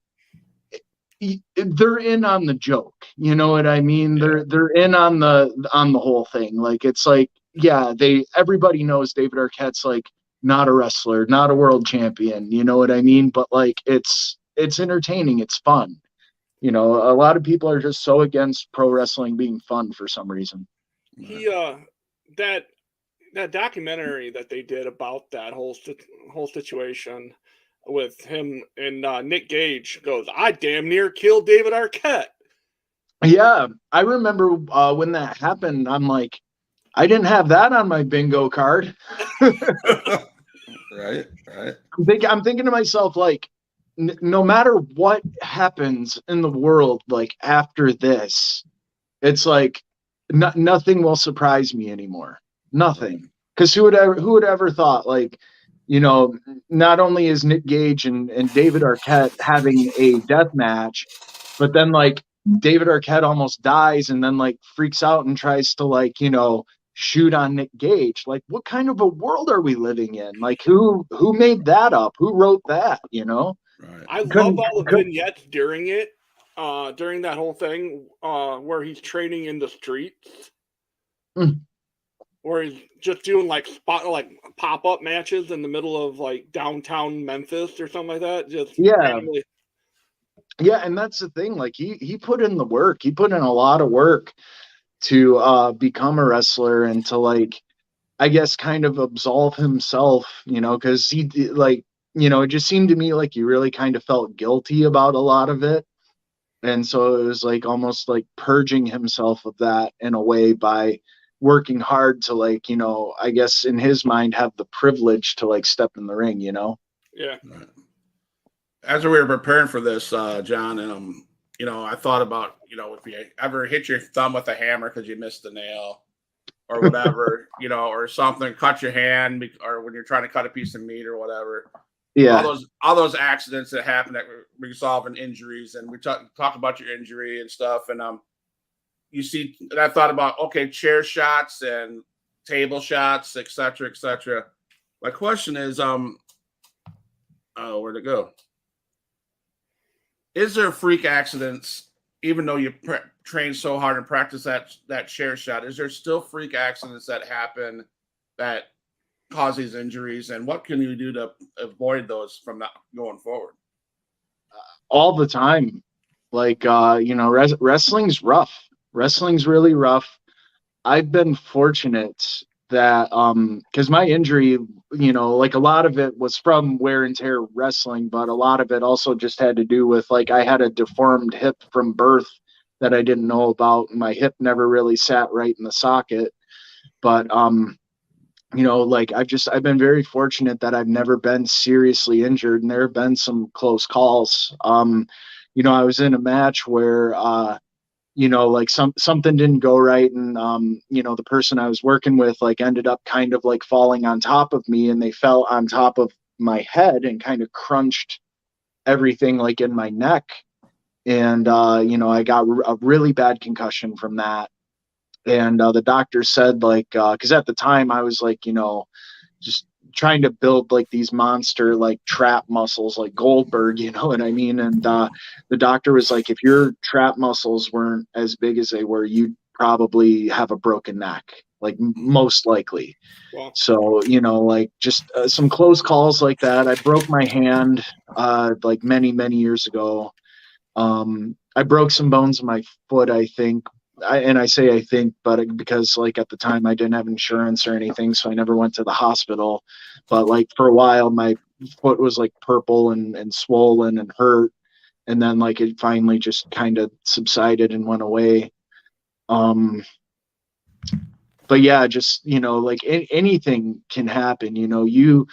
they're in on the joke, you know what I mean? They're in on the whole thing. Like it's like, yeah, everybody knows David Arquette's like not a wrestler, not a world champion, you know what I mean? But like it's entertaining, it's fun. A lot of people are just so against pro wrestling being fun for some reason. He that documentary that they did about that whole situation with him and Nick Gage goes, I damn near killed David Arquette. Yeah, I remember when that happened. I'm like, I didn't have that on my bingo card. Right. I'm thinking to myself, like, no matter what happens in the world, like after this, it's like nothing will surprise me anymore. Nothing. Because who would ever thought, like, not only is Nick Gage and David Arquette having a death match, but then like David Arquette almost dies and then like freaks out and tries to like, shoot on Nick Gage. Like, what kind of a world are we living in? Like, who made that up? Who wrote that? Right. I love all the vignettes during it, during that whole thing, where he's training in the streets. Where he's just doing like pop-up matches in the middle of like downtown Memphis or something like that. Just randomly. Yeah, and that's the thing. Like he put in the work. He put in a lot of work to become a wrestler and to like, I guess, kind of absolve himself, because he like, it just seemed to me like he really kind of felt guilty about a lot of it. And so it was like almost like purging himself of that in a way by working hard to like, I guess in his mind have the privilege to like step in the ring, Yeah. Right. As we were preparing for this, John, and I thought about, if you ever hit your thumb with a hammer because you missed a nail or whatever, or something, cut your hand, or when you're trying to cut a piece of meat or whatever. Yeah. All those accidents that happen that result in injuries, and we talk about your injury and stuff, and you see, and I thought about, okay, chair shots and table shots, et cetera, et cetera. My question is, where'd it go? Is there freak accidents, even though you train so hard and practice that chair shot? Is there still freak accidents that happen that cause these injuries, and what can you do to avoid those from not going forward? All the time. Like, wrestling's rough. Wrestling's really rough. I've been fortunate that because my injury, like a lot of it was from wear and tear wrestling, but a lot of it also just had to do with like I had a deformed hip from birth that I didn't know about. My hip never really sat right in the socket. But you know, like I've been very fortunate that I've never been seriously injured, and there have been some close calls. You know, I was in a match where, you know, like something didn't go right, and you know, the person I was working with like ended up kind of like falling on top of me, and they fell on top of my head and kind of crunched everything like in my neck. And you know, I got a really bad concussion from that. And the doctor said like, because at the time I was like, you know, just trying to build like these monster like trap muscles like Goldberg, you know what I mean? And the doctor was like, if your trap muscles weren't as big as they were, you'd probably have a broken neck, like most likely. Well, So, you know, like just some close calls like that. I broke my hand like many, many years ago. I broke some bones in my foot, I think. And I say I think, but because like at the time I didn't have insurance or anything, so I never went to the hospital. But like for a while, my foot was like purple and swollen and hurt, and then like it finally just kind of subsided and went away. Um, but yeah, just you know, like anything can happen. You know, you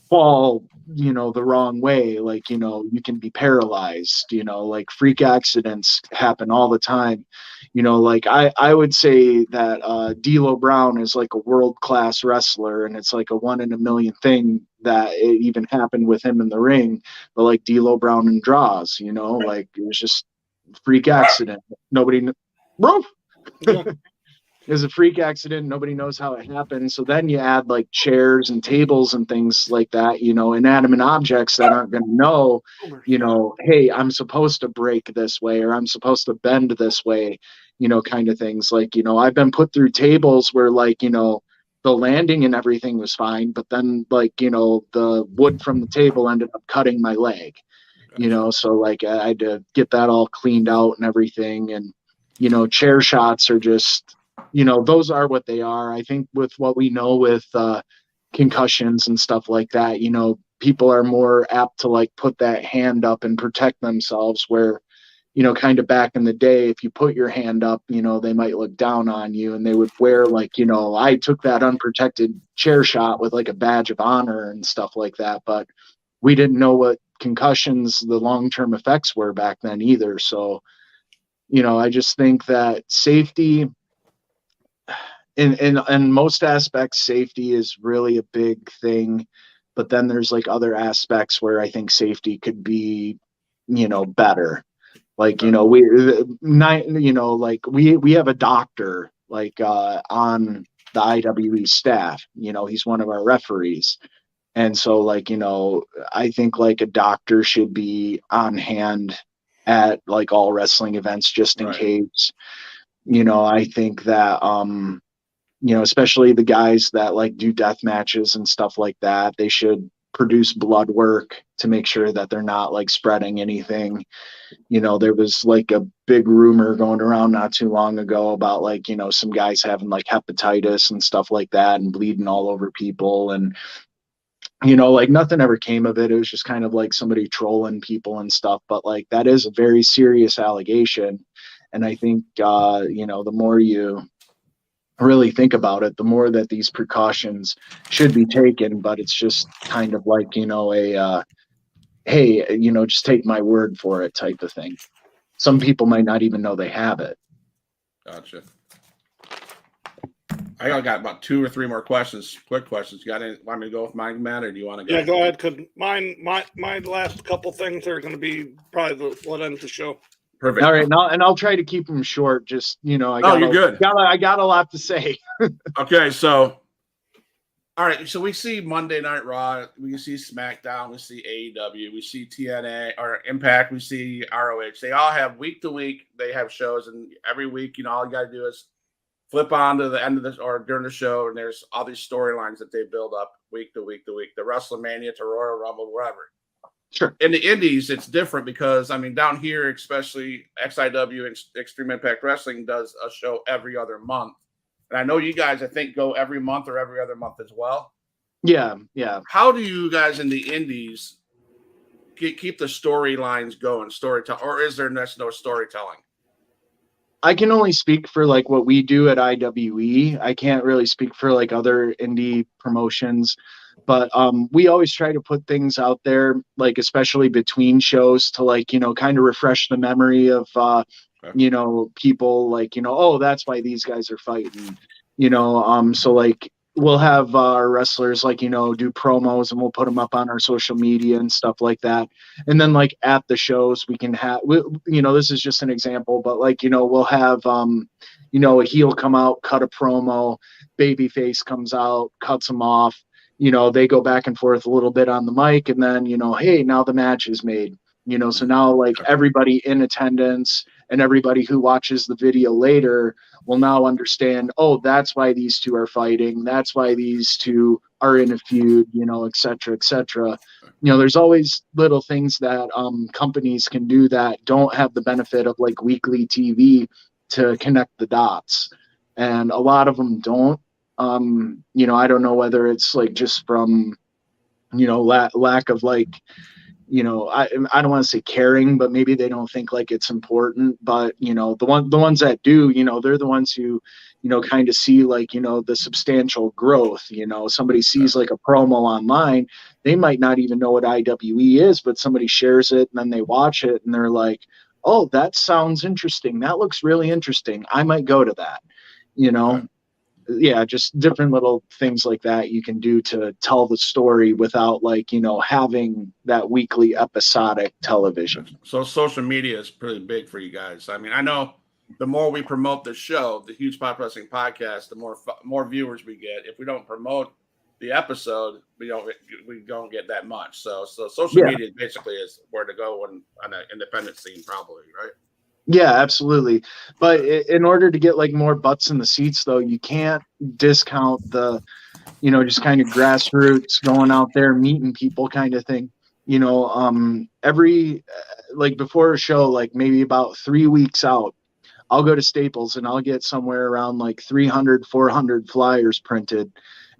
fall, you know, the wrong way, like, you know, you can be paralyzed, you know, like freak accidents happen all the time. You know, like I would say that D'Lo Brown is like a world-class wrestler, and it's like a 1 in a million thing that it even happened with him in the ring. But like D'Lo Brown and draws, you know, like it was just freak accident. Nobody bro. yeah. It was a freak accident. Nobody knows how it happened. So then you add like chairs and tables and things like that, you know, inanimate objects that aren't going to know, you know, hey, I'm supposed to break this way, or I'm supposed to bend this way, you know, kind of things. Like, you know, I've been put through tables where like, you know, the landing and everything was fine, but then like, you know, the wood from the table ended up cutting my leg, you know, so like I had to get that all cleaned out and everything. And, you know, chair shots are just, you know, those are what they are. I think with what we know with concussions and stuff like that, you know, people are more apt to like put that hand up and protect themselves, where, you know, kind of back in the day, if you put your hand up, you know, they might look down on you, and they would wear like, you know, I took that unprotected chair shot with like a badge of honor and stuff like that. But we didn't know what concussions, the long-term effects were back then either. So, you know, I just think that safety, in most aspects, safety is really a big thing. But then there's like other aspects where I think safety could be, you know, better. Like, you know, you know, like we have a doctor like on the IWE staff, you know, he's one of our referees. And so like, you know, I think like a doctor should be on hand at like all wrestling events just in case. You know, I think that you know, especially the guys that like do death matches and stuff like that, they should produce blood work to make sure that they're not like spreading anything. You know, there was like a big rumor going around not too long ago about like, you know, some guys having like hepatitis and stuff like that and bleeding all over people. And, you know, like nothing ever came of it. It was just kind of like somebody trolling people and stuff. But like that is a very serious allegation. And I think, you know, the more you really think about it, the more that these precautions should be taken. But it's just kind of like, you know, hey, you know, just take my word for it type of thing. Some people might not even know they have it. Gotcha. I got about 2 or 3 more questions, quick questions. You got any, want me to go with mine, Matt, or do you want to go? Yeah, go ahead, because my last couple things are going to be probably what ends the show. Perfect. All right, and I'll try to keep them short. Just, you know, you're good. I got a lot to say. Okay, so all right, so we see Monday Night Raw, we see SmackDown, we see AEW, we see TNA or Impact, we see ROH. They all have week to week, they have shows, and every week, you know, all you got to do is flip on to the end of this or during the show, and there's all these storylines that they build up week to week to week, the WrestleMania to Royal Rumble, wherever. Sure. In the indies, it's different because, I mean, down here, especially XIW and Extreme Impact Wrestling does a show every other month. And I know you guys, I think, go every month or every other month as well. Yeah. How do you guys in the indies keep the storylines going, storytelling, or is there no storytelling? I can only speak for like what we do at IWE. I can't really speak for like other indie promotions, but we always try to put things out there, like especially between shows, to like, you know, kind of refresh the memory of Okay. you know, people, like, you know, oh, that's why these guys are fighting, you know. So like we'll have our wrestlers, like, you know, do promos, and we'll put them up on our social media and stuff like that. And then like at the shows we can have, you know, this is just an example, but like, you know, we'll have you know, a heel come out, cut a promo, babyface comes out, cuts them off, you know, they go back and forth a little bit on the mic, and then, you know, hey, now the match is made, you know. So now like everybody in attendance and everybody who watches the video later will now understand, oh, that's why these two are fighting, that's why these two are in a feud, you know, et cetera, et cetera. You know, there's always little things that companies can do that don't have the benefit of like weekly TV to connect the dots, and a lot of them don't. You know, I don't know whether it's like just from, you know, lack of like, you know, I don't want to say caring, but maybe they don't think like it's important. But you know, the ones that do, you know, they're the ones who, you know, kind of see like, you know, the substantial growth. You know, somebody sees like a promo online, they might not even know what IWE is, but somebody shares it and then they watch it and they're like, oh, that sounds interesting, that looks really interesting, I might go to that, you know. Okay. Yeah, just different little things like that you can do to tell the story without like, you know, having that weekly episodic television. So social media is pretty big for you guys. I mean, I know the more we promote the show, the Huge Pop Wrestling Podcast, the more viewers we get. If we don't promote the episode, we don't get that much. So social Yeah, media basically is where to go on an independent scene, probably, right? yeah, absolutely. But in order to get like more butts in the seats though, you can't discount the, you know, just kind of grassroots going out there meeting people kind of thing. You know, every like before a show, like maybe about 3 weeks out, I'll go to Staples and I'll get somewhere around like 300, 400 flyers printed.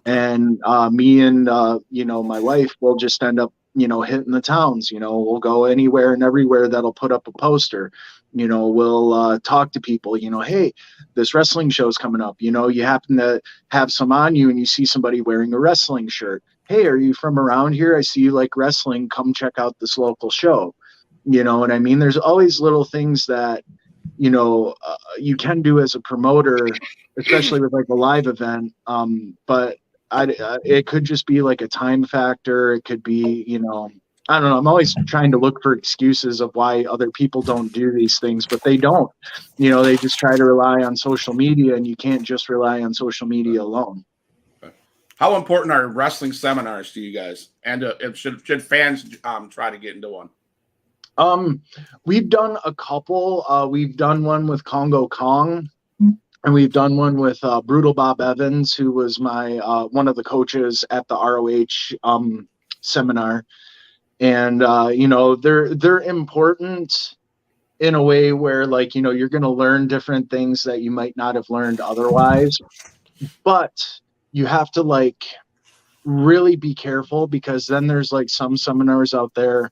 Okay. And me and, you know, my wife will just end up, you know, hitting the towns. You know, we'll go anywhere and everywhere that'll put up a poster. You know, we'll talk to people, you know, hey, this wrestling show's coming up. You know, you happen to have some on you and you see somebody wearing a wrestling shirt. Hey, are you from around here? I see you like wrestling. Come check out this local show. You know what I mean? There's always little things that, you know, you can do as a promoter, especially with like a live event. But it could just be like a time factor. It could be, you know, I don't know. I'm always trying to look for excuses of why other people don't do these things, but they don't. You know, they just try to rely on social media, and you can't just rely on social media alone. How important are wrestling seminars to you guys? And should fans try to get into one? We've done a couple. We've done one with Congo Kong, and we've done one with Brutal Bob Evans, who was my one of the coaches at the ROH seminar. And you know, they're important in a way where, like, you know, you're going to learn different things that you might not have learned otherwise. But you have to like really be careful, because then there's like some seminars out there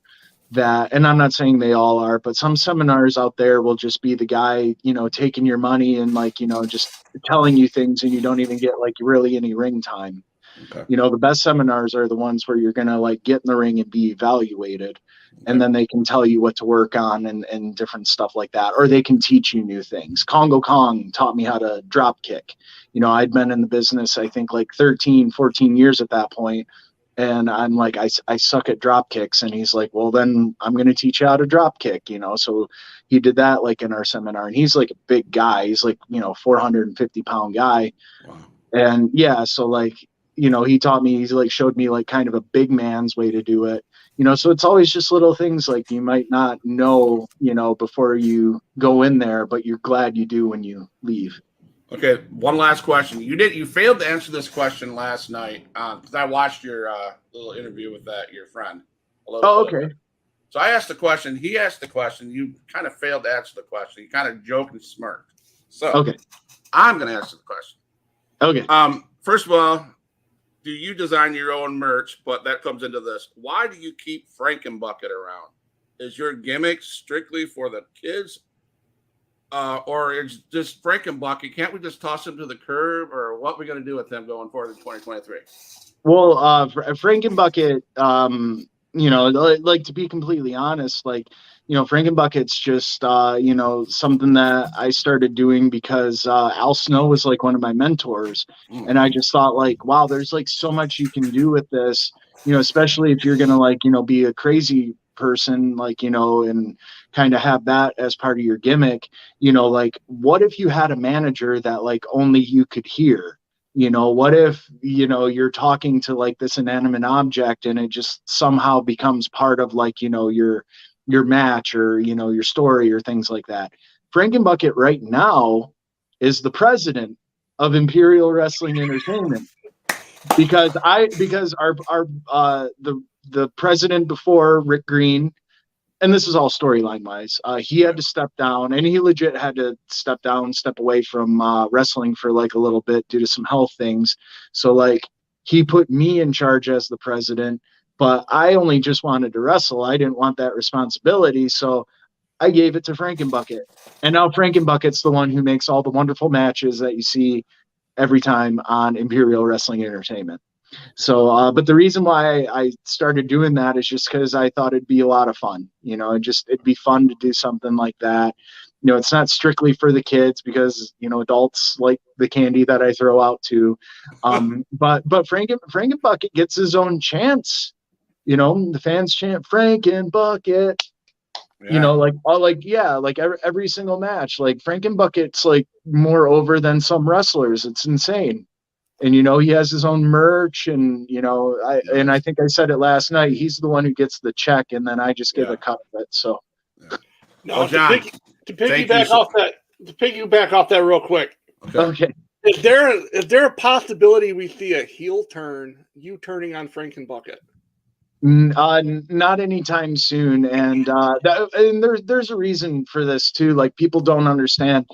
that, and I'm not saying they all are, but some seminars out there will just be the guy, you know, taking your money and like, you know, just telling you things, and you don't even get like really any ring time. Okay. You know, the best seminars are the ones where you're going to like get in the ring and be evaluated, and then they can tell you what to work on and different stuff like that, or they can teach you new things. Congo Kong taught me how to drop kick. You know, I'd been in the business, I think like 13, 14 years at that point. And I'm like, I suck at drop kicks. And he's like, well, then I'm going to teach you how to drop kick, you know? So he did that like in our seminar, and he's like a big guy. He's like, you know, 450-pound guy. Wow. And yeah, so like, you know, he taught me, he's like showed me like kind of a big man's way to do it, you know. So it's always just little things like you might not know, you know, before you go in there, but you're glad you do when you leave. Okay, one last question. You failed to answer this question last night because I watched your little interview with your friend. Oh, okay. So I asked the question. He asked the question. You kind of failed to answer the question. You kind of joked and smirked. So Okay. I'm going to answer the question. Okay. First of all, do you design your own merch? But that comes into this. Why do you keep Frankenbucket around? Is your gimmick strictly for the kids or it's just Frankenbucket. Can't we just toss him to the curb, or what are we going to do with them going forward in 2023? Well, Frankenbucket, like to be completely honest, like, Frankenbucket's just, something that I started doing because Al Snow was like one of my mentors. And I just thought like, wow, there's like so much you can do with this, especially if you're going to like, be a crazy person, like, and kind of have that as part of your gimmick, like what if you had a manager that like only you could hear? What if, you're talking to like this inanimate object and it just somehow becomes part of like, your match or, your story or things like that. Frankenbucket right now is the president of Imperial Wrestling Entertainment because the president before, Rick Green, and this is all storyline wise, he had to step down, and he legit had to step away from wrestling for like a little bit due to some health things. So like he put me in charge as the president, but I only just wanted to wrestle. I didn't want that responsibility. So I gave it to Frankenbucket. And now Frankenbucket's the one who makes all the wonderful matches that you see every time on Imperial Wrestling Entertainment. So, but the reason why I started doing that is just because I thought it'd be a lot of fun. It'd be fun to do something like that. It's not strictly for the kids because, adults like the candy that I throw out too. But Frankenbucket gets his own chance. The fans chant Frankenbucket. Yeah. Like every single match. Like Frankenbucket's like more over than some wrestlers. It's insane. And he has his own merch, and I think I said it last night. He's the one who gets the check, and then I just give a cut of it. So, no, John, to piggyback off that real quick. Okay. Is there a possibility we see a heel turn, you turning on Frankenbucket? Not anytime soon, and there's a reason for this too. Like people don't understand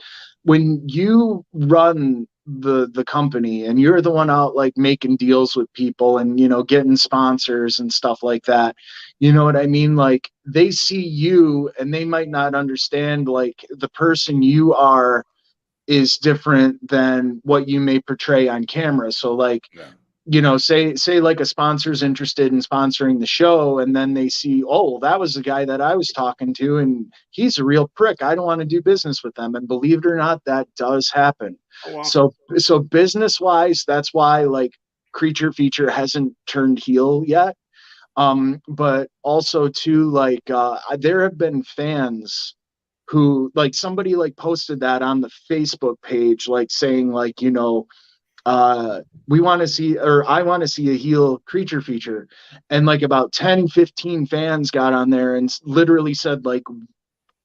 when you run the company and you're the one out like making deals with people and getting sponsors and stuff like that, you know what I mean? Like they see you and they might not understand like the person you are is different than what you may portray on camera. So like say like a sponsor's interested in sponsoring the show, and then they see, oh, that was the guy that I was talking to, and he's a real prick. I don't want to do business with them. And believe it or not, that does happen. Oh, wow. So business wise, that's why like Creature Feature hasn't turned heel yet. But also too, like there have been fans who like somebody like posted that on the Facebook page, like saying like, we want to see, or I want to see a heel Creature Feature. And like about 10-15 fans got on there and literally said like,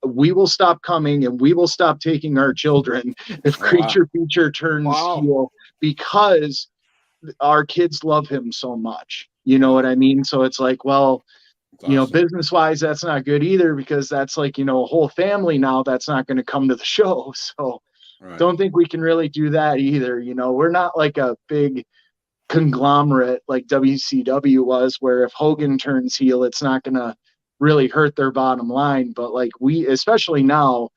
we will stop coming and we will stop taking our children if Creature Feature turns heel, because our kids love him so much. You know what I mean? So it's like, well, awesome. Business wise, that's not good either, because that's like, a whole family now that's not going to come to the show. So don't think we can really do that either. We're not like a big conglomerate like WCW was, where if Hogan turns heel, it's not going to really hurt their bottom line. But like we, especially now,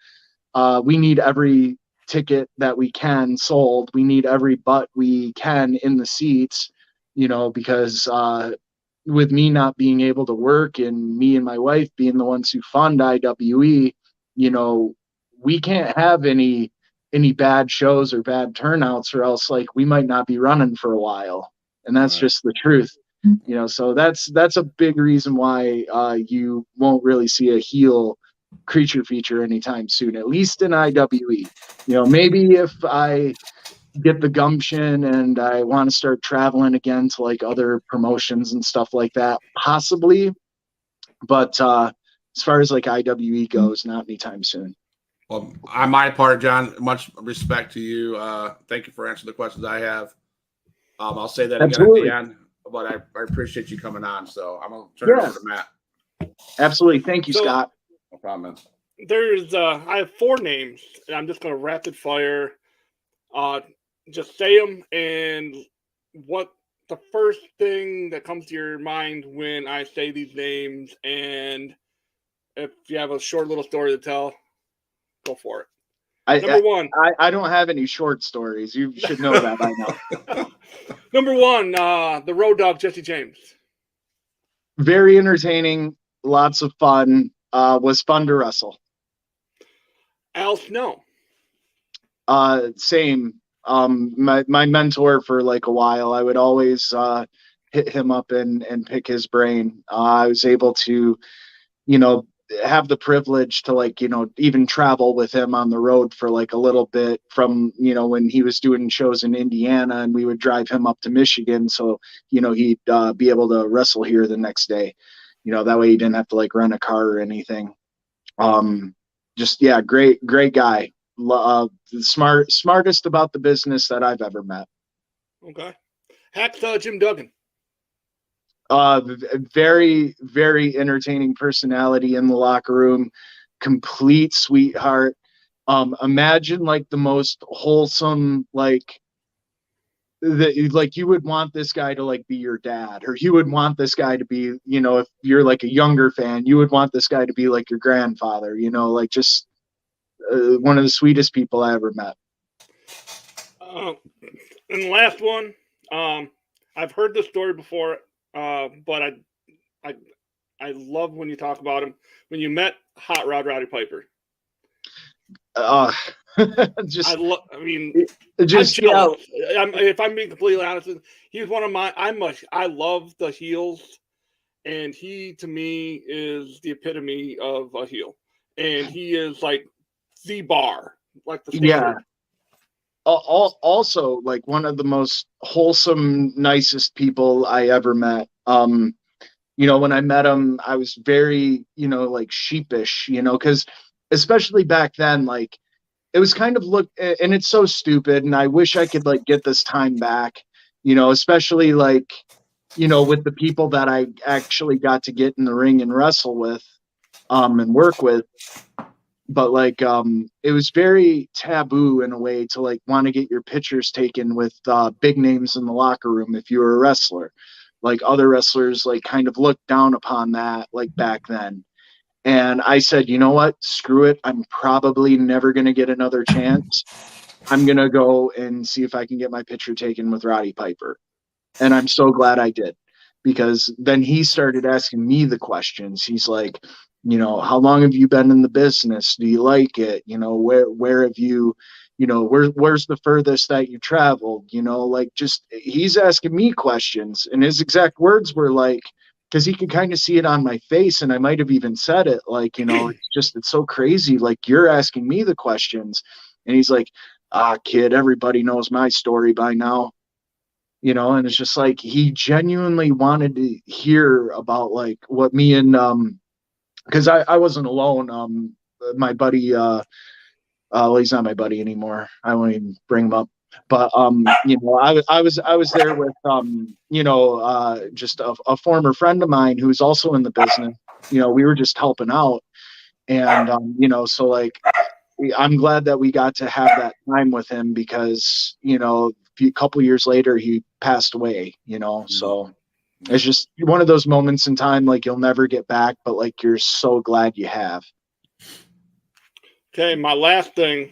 we need every ticket that we can sold. We need every butt we can in the seats, because with me not being able to work and me and my wife being the ones who fund IWE, we can't have any bad shows or bad turnouts, or else like we might not be running for a while. And that's just the truth. So that's a big reason why you won't really see a heel Creature Feature anytime soon, at least in IWE. Maybe if I get the gumption and I want to start traveling again to like other promotions and stuff like that, possibly. But as far as like IWE goes, not anytime soon. Well, on my part, John, much respect to you. Thank you for answering the questions I have. I'll say that Absolutely. Again at the end, but I appreciate you coming on. So I'm going to turn it over to Matt. Absolutely. Thank you, Scott. No problem. I have 4 names, and I'm just going to rapid fire. Just say them, and what the first thing that comes to your mind when I say these names, and if you have a short little story to tell, go for it. Number one. I don't have any short stories. You should know that by now. Number one, the Road Dog, Jesse James. Very entertaining, lots of fun. Was fun to wrestle. Al Snow. Same. My mentor for like a while. I would always hit him up and pick his brain. I was able to, have the privilege to like, even travel with him on the road for like a little bit from, when he was doing shows in Indiana, and we would drive him up to Michigan. So, he'd be able to wrestle here the next day. That way he didn't have to like rent a car or anything. Great guy. Smartest about the business that I've ever met. Okay. Hacksaw Jim Duggan. Very, very entertaining personality in the locker room, complete sweetheart. Imagine like the most wholesome, like you would want this guy to like be your dad, or you would want this guy to be, if you're like a younger fan, you would want this guy to be like your grandfather, like just one of the sweetest people I ever met. And the last one, I've heard this story before, but I love when you talk about him. When you met Hot Rod Roddy Piper. If I'm being completely honest, he's one of my. I love the heels, and he to me is the epitome of a heel, and he is like the bar, like the standard. Yeah. Also, like one of the most wholesome, nicest people I ever met. When I met him, I was very, like sheepish, because especially back then, like it was kind of and it's so stupid, and I wish I could like get this time back, especially like, with the people that I actually got to get in the ring and wrestle with, and work with. But like, it was very taboo in a way to like want to get your pictures taken with big names in the locker room if you were a wrestler. Like other wrestlers like kind of looked down upon that like back then. And I said, you know what? Screw it. I'm probably never going to get another chance. I'm going to go and see if I can get my picture taken with Roddy Piper. And I'm so glad I did, because then he started asking me the questions. He's like, how long have you been in the business? Do you like it? Where have you, where's the furthest that you traveled? Like just, he's asking me questions, and his exact words were like, because he could kind of see it on my face, and I might have even said it like, it's so crazy. Like, you're asking me the questions. And he's like, kid, everybody knows my story by now. And it's just like, he genuinely wanted to hear about like what me and, because I wasn't alone. My buddy, well, he's not my buddy anymore. I won't even bring him up. But I was there with just a former friend of mine who's also in the business. We were just helping out, and so like I'm glad that we got to have that time with him, because a couple years later he passed away. So. It's just one of those moments in time, like you'll never get back, but like you're so glad you have. Okay, my last thing.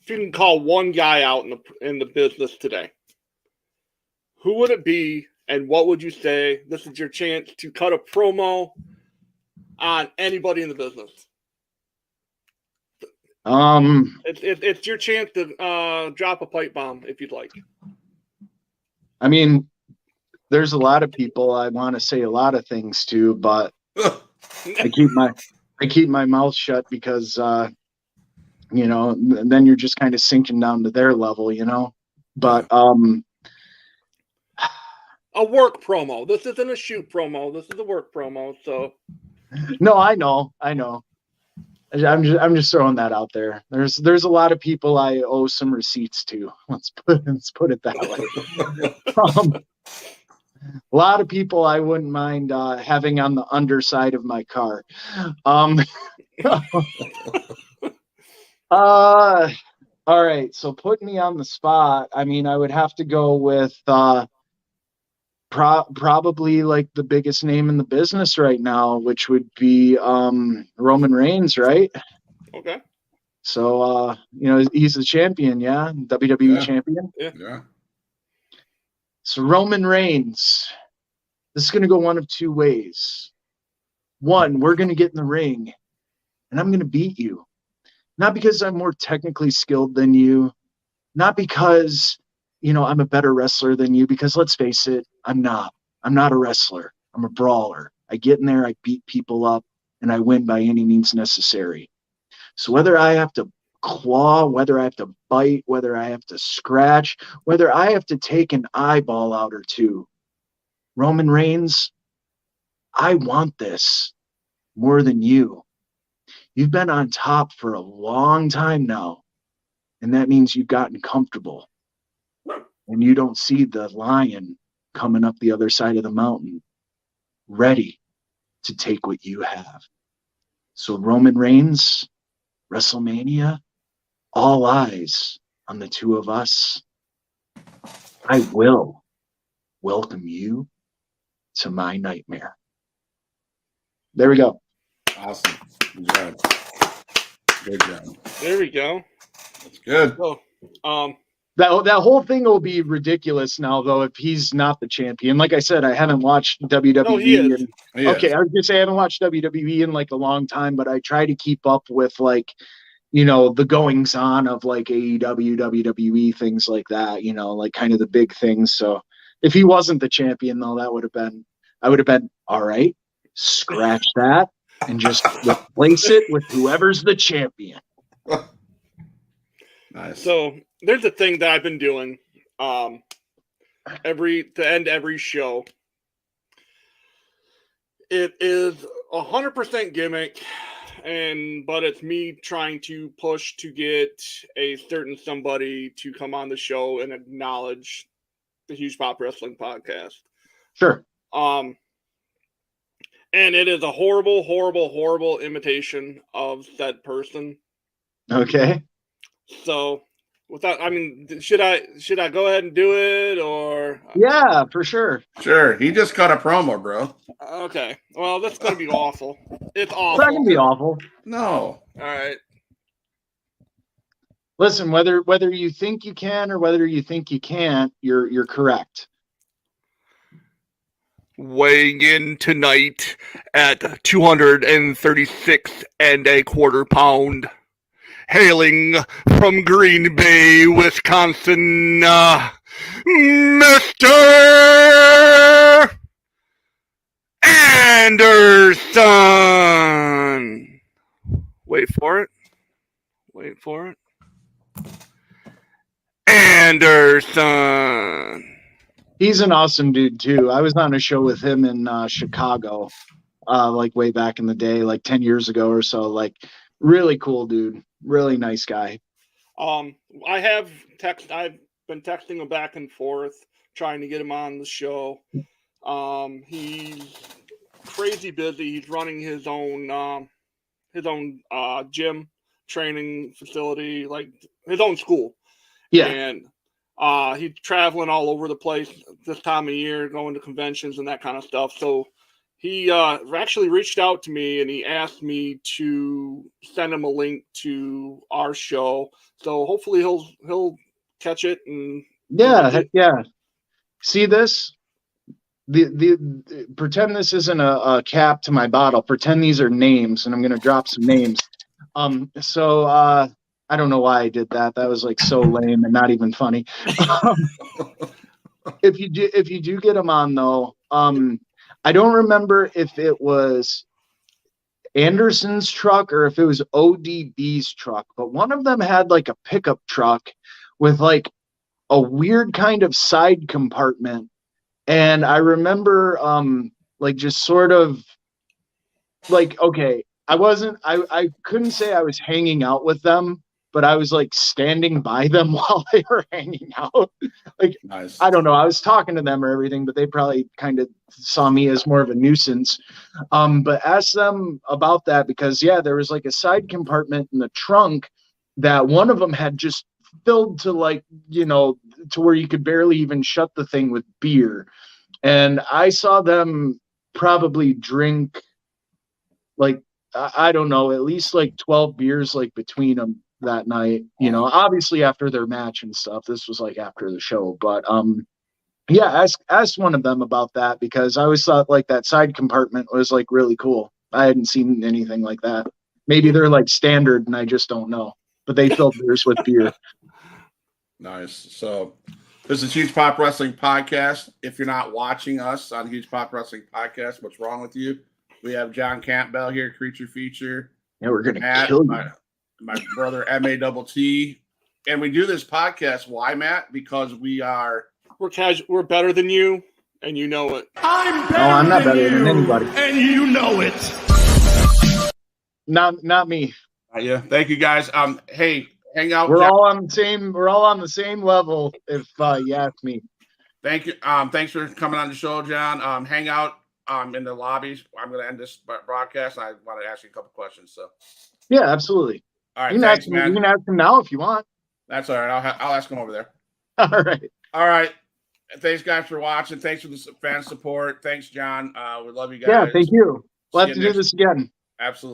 If you can call one guy out in the business today, who would it be, and what would you say? This is your chance to cut a promo on anybody in the business. It's your chance to drop a pipe bomb if you'd like. I mean, there's a lot of people I want to say a lot of things to, but I keep my mouth shut because then you're just kind of sinking down to their level, But a work promo. This isn't a shoot promo. This is a work promo. So no, I know. I'm just throwing that out there. There's a lot of people I owe some receipts to. Let's put it that way. A lot of people I wouldn't mind having on the underside of my car. All right, so put me on the spot. I mean, I would have to go with probably like the biggest name in the business right now, which would be Roman Reigns, right? Okay. So, he's the champion, yeah? WWE Yeah. champion. Yeah. So Roman Reigns, this is going to go one of two ways. One, we're going to get in the ring, and I'm going to beat you. Not because I'm more technically skilled than you, not because, I'm a better wrestler than you, because let's face it, I'm not. I'm not a wrestler. I'm a brawler. I get in there, I beat people up, and I win by any means necessary. So whether I have to claw, whether I have to bite, whether I have to scratch, whether I have to take an eyeball out or two, Roman Reigns, I want this more than you. You've been on top for a long time now, and that means you've gotten comfortable. And you don't see the lion coming up the other side of the mountain, ready to take what you have. So Roman Reigns, WrestleMania, all eyes on the two of us. I will welcome you to my nightmare. There we go. Awesome. Good job. Good job. There we go. That's good. So, That whole thing will be ridiculous now, though, if he's not the champion. Like I said, I haven't watched WWE. No, he is. Okay, I was gonna say I haven't watched WWE in like a long time, but I try to keep up with like, the goings on of like AEW, WWE, things like that. Like kind of the big things. So if he wasn't the champion, though, I would have been all right. Scratch that and just replace it with whoever's the champion. Nice. So there's a thing that I've been doing to end every show. It is 100% gimmick, but it's me trying to push to get a certain somebody to come on the show and acknowledge the Huge Pop Wrestling Podcast. Sure. And it is a horrible, horrible, horrible imitation of said person. Okay. So, should I go ahead and do it, or? Yeah, for sure. Sure. He just cut a promo, bro. Okay. Well, that's going to be awful. It's awful. It's not gonna be awful. No. All right. Listen, whether you think you can or whether you think you can't, you're correct. Weighing in tonight at 236 and a quarter pound, hailing from Green Bay, Wisconsin, Mr. Anderson. Wait for it. Anderson. He's an awesome dude too. I was on a show with him in Chicago, like way back in the day, like 10 years ago or so. Like, really cool dude, really nice guy. I've been texting him back and forth, trying to get him on the show. He's crazy busy. He's running his own gym training facility, like his own school. Yeah. And he's traveling all over the place this time of year, going to conventions and that kind of stuff. So he actually reached out to me and he asked me to send him a link to our show. So hopefully he'll catch it and heck yeah. See this? The pretend this isn't a cap to my bottle. Pretend these are names, and I'm gonna drop some names. So I don't know why I did that. That was like so lame and not even funny. If you do get them on though, I don't remember if it was Anderson's truck or if it was ODB's truck, but one of them had like a pickup truck with like a weird kind of side compartment. And I remember like just sort of like, okay, I couldn't say I was hanging out with them, but I was like standing by them while they were hanging out. Like, Nice. I don't know. I was talking to them or everything, but they probably kind of saw me as more of a nuisance. But ask them about that because, yeah, there was like a side compartment in the trunk that one of them had just filled to like, to where you could barely even shut the thing with beer. And I saw them probably drink like, I don't know, at least like 12 beers like between them that night. You know, obviously after their match and stuff. This was like after the show, but yeah, ask one of them about that, because I always thought like that side compartment was like really cool. I hadn't seen anything like that. Maybe they're like standard and I just don't know. But they filled theirs with beer. Nice. So this is Huge Pop Wrestling Podcast. If you're not watching us on Huge Pop Wrestling Podcast, what's wrong with you? We have John Campbell here, Creature Feature. Yeah, we're gonna Matt, kill you. my brother MATT. And we do this podcast. Why, Matt? Because we're casual. We're better than you, and you know it. I'm not better than anybody. And you know it. Not me. yeah. Thank you guys. Hey, hang out. We're John. all on the same level, if you ask me. Thank you. Thanks for coming on the show, John. Hang out in the lobbies. I'm going to end this broadcast, and I want to ask you a couple questions. So, Yeah, absolutely. all right, You can, thanks, ask him, man. you can ask him now if you want. That's all right. I'll ask him over there. All right. All right. Thanks, guys, for watching. Thanks for the fan support. Thanks, John. We love you guys. Yeah, thank you. We'll See have to you do this again. Absolutely.